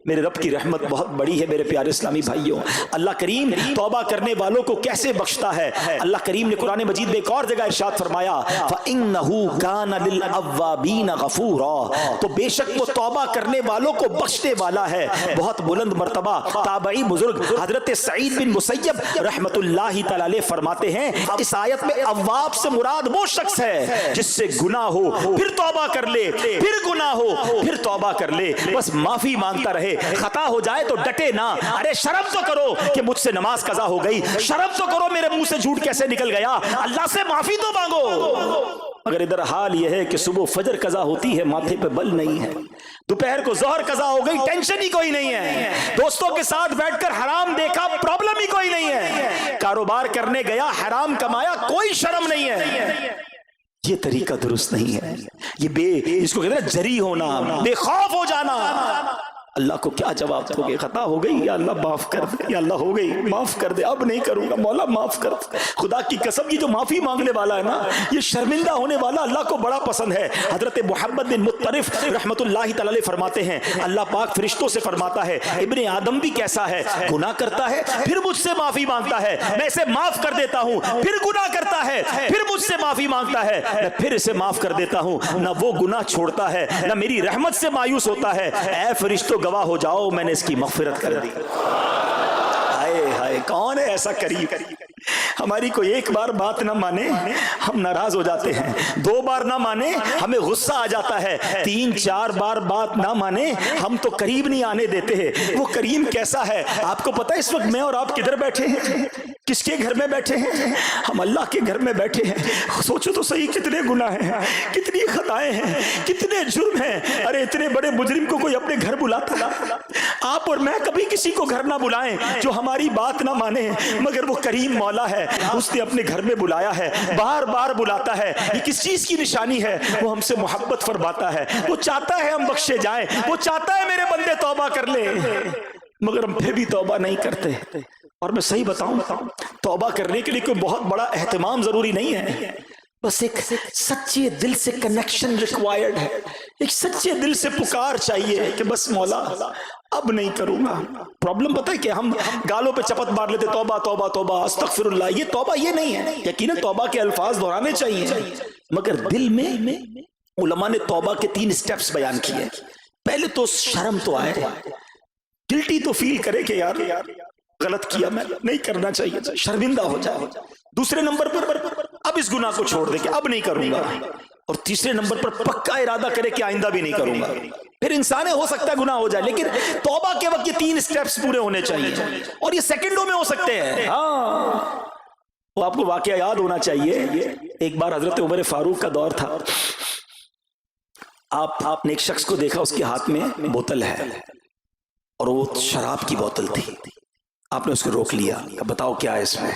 میرے رب کی رحمت بہت بڑی ہے میرے پیارے اسلامی بھائیوں. اللہ کریم توبہ کرنے والوں کو کیسے بخشتا ہے. اللہ کریم نے قرآن مجید میں ایک اور جگہ ارشاد فرمایا, فَإِنَّهُ كَانَ لِلْأَوَّابِينَ غَفُورًا, تو بے شک وہ توبہ کرنے والوں کو بخشنے والا ہے. بہت بلند مرتبہ تابعی بزرگ حضرت سعید بن مسیب رحمت اللہ تعالی علیہ فرماتے ہیں, اس آیت میں اواب سے مراد وہ شخص ہے جس سے گناہ ہو پھر توبہ کر لے, پھر گناہ ہو پھر توبہ کر لے, بس معافی مانگتا رہے. خطا ہو جائے تو ڈٹے نہ, ارے شرم تو کرو کہ مجھ سے نماز قضا ہو گئی, شرم تو کرو میرے منہ سے جھوٹ کیسے نکل گیا, اللہ سے معافی تو مانگو. مگر ادھر حال یہ ہے کہ صبح فجر قضا ہوتی ہے, ماتھے پہ بل نہیں ہے, دوپہر کو ظہر قضا ہو گئی, ٹینشن ہی کوئی نہیں ہے, دوستوں کے ساتھ بیٹھ کر حرام دیکھا, پرابلم ہی کوئی نہیں ہے, کاروبار کرنے گیا حرام کمایا, کوئی شرم نہیں ہے. یہ طریقہ درست نہیں ہے. یہ اس کو کہتے ہیں جری ہونا, بے خوف ہو جانا. اللہ کو کیا جواب دو گے؟ خطا ہو گئی, یا اللہ معاف کر دے, یا اللہ ہو گئی معاف کر دے, اب نہیں کروں گا, مولا معاف کر دے. خدا کی قسم یہ جو معافی مانگنے والا ہے نا, یہ شرمندہ ہونے والا اللہ کو بڑا پسند ہے. حضرت محمد بن مطرف رحمت اللہ تعالی علیہ فرماتے ہیں, اللہ پاک فرشتوں سے فرماتا ہے, ابن آدم بھی کیسا ہے, گناہ کرتا ہے پھر مجھ سے معافی مانگتا ہے, میں اسے معاف کر دیتا ہوں, پھر گناہ کرتا ہے پھر مجھ سے معافی مانگتا ہے, میں پھر اسے معاف کر دیتا ہوں. نہ وہ گناہ چھوڑتا ہے نہ میری رحمت سے مایوس ہوتا ہے. اے فرشتوں گواہ ہو جاؤ, میں نے اس کی مغفرت کر دی. ہائے ہائے, کون ہے ایسا قریب, ہماری کوئی ایک بار بات نہ مانے ہم ناراض ہو جاتے ہیں, 2 بار نہ مانے ہمیں غصہ آ جاتا ہے, 3-4 بار بات نہ مانے ہم تو قریب نہیں آنے دیتے ہیں. وہ کریم کیسا ہے آپ کو پتا ہے. اس وقت میں اور آپ کدھر بیٹھے ہیں, کس کے گھر میں بیٹھے ہیں؟ ہم اللہ کے گھر میں بیٹھے ہیں. سوچو تو صحیح, کتنے گناہ ہیں, کتنی خطائیں ہیں, کتنے جرم ہیں. ارے اتنے بڑے مجرم کو کوئی اپنے گھر بلاتا؟ آپ اور میں کبھی کسی کو گھر نہ بلائیں جو ہماری بات نہ مانے, مگر وہ کریم مولا ہے, اس نے اپنے گھر میں بلایا ہے, بار بار بلاتا ہے. یہ کس چیز کی نشانی ہے؟ وہ ہم سے محبت فرماتا ہے, وہ چاہتا ہے ہم بخشے جائیں, وہ چاہتا ہے میرے بندے توبہ کر لیں, مگر ہم پھر بھی توبہ نہیں کرتے. اور میں صحیح بتاؤں, توبہ کرنے کے لیے کوئی بہت بڑا اہتمام ضروری نہیں ہے, بس ایک سچے دل سے کنیکشن ریکوائرڈ ہے. ایک سچے دل سے پکار چاہیے کہ بس مولا اب نہیں کروں گا. پرابلم پتہ ہے کہ ہم گالوں پہ چپت مار لیتے, توبہ توبہ توبہ استغفر اللہ. یہ توبہ یہ نہیں ہے. یقیناً توبہ کے الفاظ دہرانے چاہیے, مگر دل میں علماء نے توبہ کے 3 سٹیپس بیان کیے. پہلے تو شرم تو آئے, گلٹی تو فیل کرے کہ یار غلط کیا, میں نہیں کرنا چاہیے, شرمندہ ہو جائے. دوسرے نمبر پر اب اس گناہ کو چھوڑ دے کہ اب نہیں کروں گا. اور تیسرے نمبر پر پکا ارادہ کرے کہ آئندہ بھی نہیں کروں گا. پھر انسان ہو سکتا ہے گناہ ہو جائے, لیکن توبہ کے وقت یہ 3 سٹیپس پورے ہونے چاہیے, اور یہ سیکنڈوں میں ہو سکتے ہیں. ہاں, وہ آپ کو واقعہ یاد ہونا چاہیے. ایک بار حضرت عمر فاروق کا دور تھا. آپ نے ایک شخص کو دیکھا, اس کے ہاتھ میں بوتل ہے اور وہ شراب کی بوتل تھی. آپ نے اس کو روک لیا, بتاؤ کیا ہے اس میں؟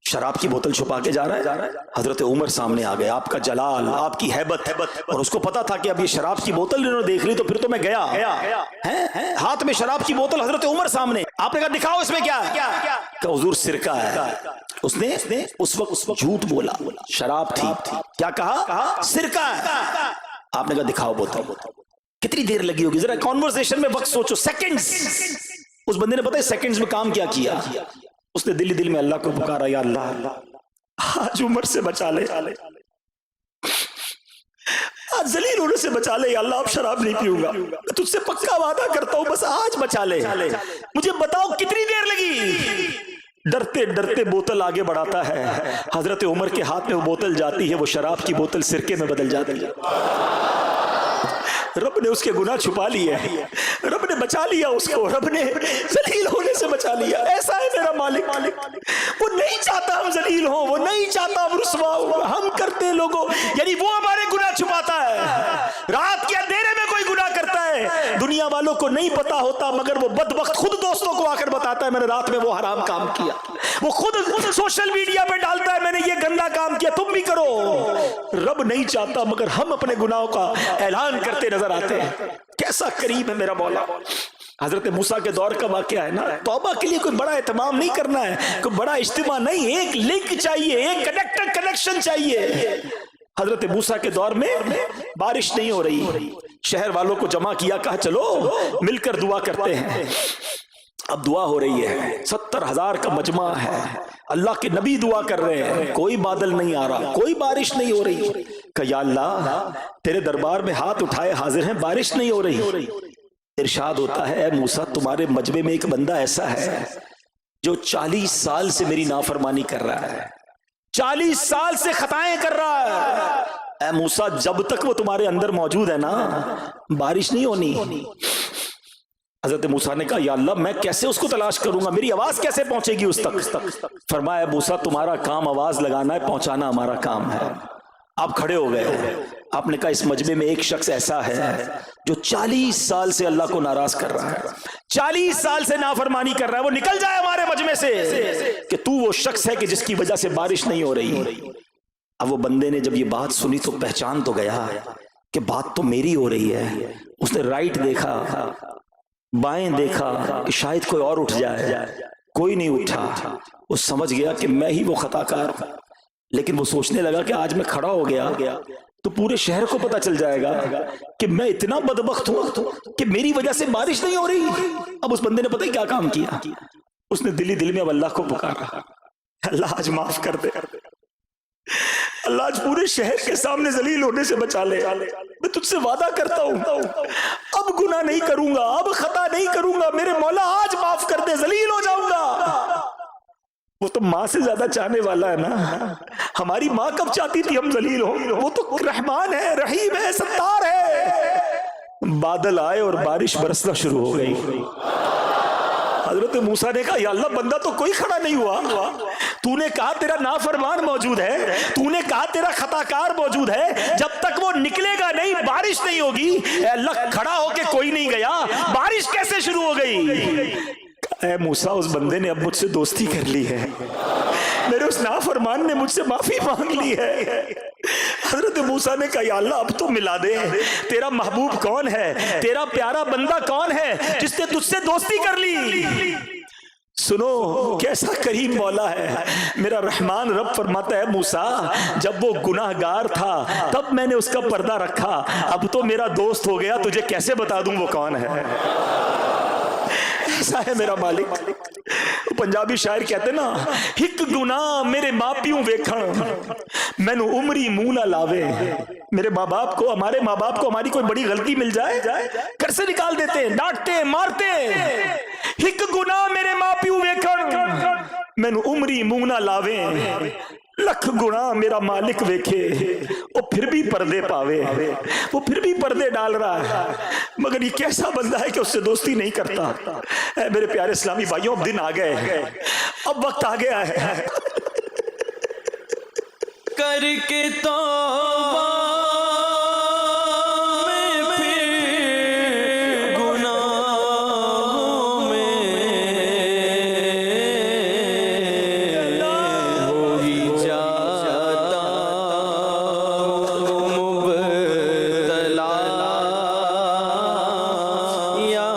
شراب کی بوتل چھپا کے جا رہا ہے. حضرت عمر سامنے آ گئے, آپ کا جلال, آپ کی ہیبت, اور اس کو پتا تھا کہ اب یہ شراب کی بوتل انہوں نے دیکھ لی تو پھر تو میں گیا. ہاتھ میں شراب کی بوتل, حضرت عمر سامنے. آپ نے کہا دکھاؤ اس میں کیا ہے. کہ حضور سرکہ ہے. اس نے اس وقت جھوٹ بولا, شراب تھی. کیا کہا؟ سرکہ ہے. آپ نے کہا دکھاؤ بوتل. کتنی دیر لگی ہوگی ذرا کنورسیشن میں وقت سوچو, سیکنڈز. اس بندے نے پتہ ہے سیکنڈز میں کام کیا. اس نے دل میں اللہ کو پکارا, یا اللہ آج عمر سے بچا لے, آج ذلیل ہونے سے بچا لے. یا اللہ اب شراب نہیں پیوں گا, میں تجھ سے پکا وعدہ کرتا ہوں, بس آج بچا لے. مجھے بتاؤ کتنی دیر لگی. ڈرتے ڈرتے بوتل آگے بڑھاتا ہے. حضرت عمر کے ہاتھ میں وہ بوتل جاتی ہے, وہ شراب کی بوتل سرکے میں بدل جاتی ہے. رب نے اس کے گناہ چھپا لیے, رب نے بچا لیا اس کو, رب نے ذلیل ہونے سے بچا لیا. ایسا ہے میرا مالک, وہ نہیں چاہتا ہم ذلیل ہوں, وہ نہیں چاہتا ہم رسوا ہوں. ہم کرتے لوگوں, یعنی وہ ہمارے گناہ چھپاتا ہے. رات کے اندھیرے میں کوئی گناہ کرتا ہے, دنیا والوں کو نہیں پتا ہوتا, مگر وہ بدبخت خود دوستوں کو آ کر بتاتا ہے میں نے رات میں وہ حرام کام کیا. وہ خود سوشل میڈیا پہ ڈالتا ہے میں نے یہ گندا کام کیا, تم بھی کرو. رب نہیں چاہتا مگر ہم اپنے گناہوں کا اعلان کرتے نظر آتے ہیں. کیسا کریم ہے میرا مولا. حضرت موسیٰ کے دور کا واقعہ ہے نا. توبہ کے لیے کوئی بڑا اہتمام نہیں کرنا ہے, کوئی بڑا اجتماع نہیں, ایک لنک چاہیے, ایک کنیکشن چاہیے. حضرت موسیٰ کے دور میں بارش نہیں ہو رہی, شہر والوں کو جمع کیا, کہا چلو مل کر دعا کرتے ہیں. اب دعا ہو رہی ہے, 70,000 کا مجمع ہے, اللہ کے نبی دعا کر رہے ہیں, کوئی بادل نہیں آ رہا, کوئی بارش نہیں ہو رہی. کہ یا اللہ تیرے دربار میں ہاتھ اٹھائے حاضر ہیں, بارش نہیں ہو رہی. ارشاد ہوتا ہے اے موسیٰ تمہارے مجمع میں ایک بندہ ایسا ہے جو 40 سال سے میری نافرمانی کر رہا ہے, 40 سال سے خطائیں کر رہا ہے. اے موسیٰ جب تک وہ تمہارے اندر موجود ہے نا بارش نہیں ہونی. حضرت موسیٰ نے کہا یا اللہ میں کیسے اس کو تلاش کروں گا, میری آواز کیسے پہنچے گی اس تک. فرمایا موسیٰ تمہارا کام آواز لگانا ہے, پہنچانا ہمارا کام ہے. آپ کھڑے ہو گئے. آپ نے کہا اس مجمع میں ایک شخص ایسا ہے جو 40 سال سے اللہ کو ناراض کر رہا ہے, 40 سال سے نافرمانی کر رہا ہے, وہ نکل جائے ہمارے مجمع سے. کہ تو وہ شخص ہے کہ جس کی وجہ سے بارش نہیں ہو رہی. اب وہ بندے نے جب یہ بات سنی تو پہچان تو گیا کہ بات تو میری ہو رہی ہے. اس نے رائٹ دیکھا, بائیں دیکھا کہ شاید کوئی اور اٹھ جائے, کوئی نہیں اٹھا. وہ سمجھ گیا کہ میں ہی وہ خطا کار ہوں. لیکن وہ سوچنے لگا کہ آج میں کھڑا ہو گیا تو پورے شہر کو پتا چل جائے گا کہ میں اتنا بدبخت ہوں کہ میری وجہ سے بارش نہیں ہو رہی. اب اس بندے نے پتہ ہی کیا کام کیا, اس نے دل میں اب اللہ کو پکارا, اللہ آج معاف کر دے, اللہ آج پورے شہر کے سامنے ذلیل ہونے سے بچا لے. میں تجھ سے وعدہ کرتا ہوں اب گناہ نہیں کروں گا, اب خطا نہیں کروں گا, میرے مولا آج معاف کر دے, ذلیل ہو جاؤں گا. وہ تو ماں سے زیادہ چاہنے والا ہے نا. ہماری ماں کب چاہتی تھی ہم ذلیل ہوں, وہ تو رحمان ہے, رحیم ہے, ستار ہے. بادل آئے اور بارش برسنا شروع ہو گئی. حضرت موسیٰ نے کہا یا اللہ بندہ تو کوئی کھڑا نہیں ہوا, تو نے کہا تیرا نافرمان موجود ہے, تو نے کہا تیرا خطا کار موجود ہے, جب تک وہ نکلے گا نہیں بارش نہیں ہوگی. اے اللہ کھڑا ہو کے کوئی نہیں گیا, بارش کیسے شروع ہو گئی. اے موسیٰ اس بندے نے اب مجھ سے دوستی کر لی ہے, میرے اس نافرمان نے مجھ سے معافی مانگ لی ہے. حضرت موسیٰ نے کہا یا اللہ اب تو ملا دے, تیرا محبوب کون ہے, تیرا پیارا بندہ کون ہے جس نے تجھ سے دوستی کر لی. سنو کیسا کریم مولا ہے میرا رحمان. رب فرماتا ہے موسیٰ جب وہ گناہ گار تھا تب میں نے اس کا پردہ رکھا, اب تو میرا دوست ہو گیا, تجھے کیسے بتا دوں وہ کون ہے. ایسا ہے میرا مالک. پنجابی شاعر کہتے نا ہک گناہ میرے ماں پیوں ویکھن مینو عمری منہ نہ لاوے. میرے ماں باپ کو, ہمارے ماں باپ کو ہماری کوئی بڑی غلطی مل جائے گھر سے نکال دیتے, ڈانٹتے, مارتے. ہک گناہ میرے ماں پیوں ویکھن مینو عمری منہ نہ لاوے, لکھ گناہ میرا مالک ویکھے وہ پھر بھی پردے پاوے. وہ پھر بھی پردے ڈال رہا ہے, مگر یہ کیسا بندہ ہے کہ اس سے دوستی نہیں کرتا. اے میرے پیارے اسلامی بھائیوں اب دن آ گئے, اب وقت آ گیا ہے,
کر کے توبہ میں پھر گناہوں میں ہو ہی جاتا ہوں مبتلا یا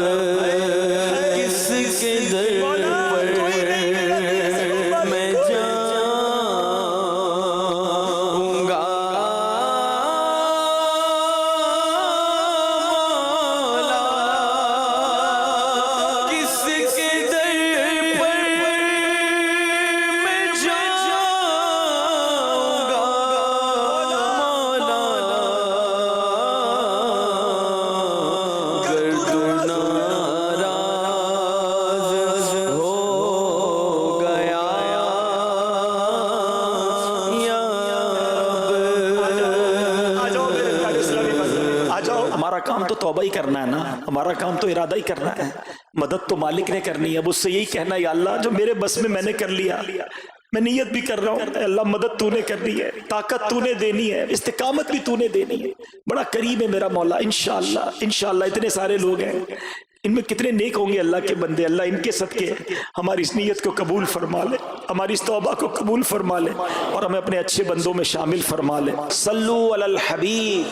رب کس کے در پر میں جاؤں گا مولا کس کے در پر میں جاؤں گا مولا گر تو ناراض ہو گیا یا رب
ہمارا کام تو توبہ ہی کرنا ہے نا، ہمارا کام تو ارادہ ہی کرنا ہے، مدد تو مالک نے کرنی ہے، اب اس سے یہی کہنا ہے یا اللہ جو میرے بس میں نے کر لیا، میں نیت بھی کر رہا ہوں، اے اللہ مدد تو نے کرنی ہے، طاقت تو نے دینی ہے، استقامت بھی تو نے دینی ہے، بڑا قریب ہے میرا مولا انشاءاللہ انشاءاللہ۔ اتنے سارے لوگ ہیں، ان میں کتنے نیک ہوں گے اللہ کے بندے، اللہ ان کے صدقے ہماری اس نیت کو قبول فرما لے، ہماری اس توبہ کو قبول فرما لے اور ہمیں اپنے اچھے بندوں میں شامل فرما لے۔ صلو علی الحبیب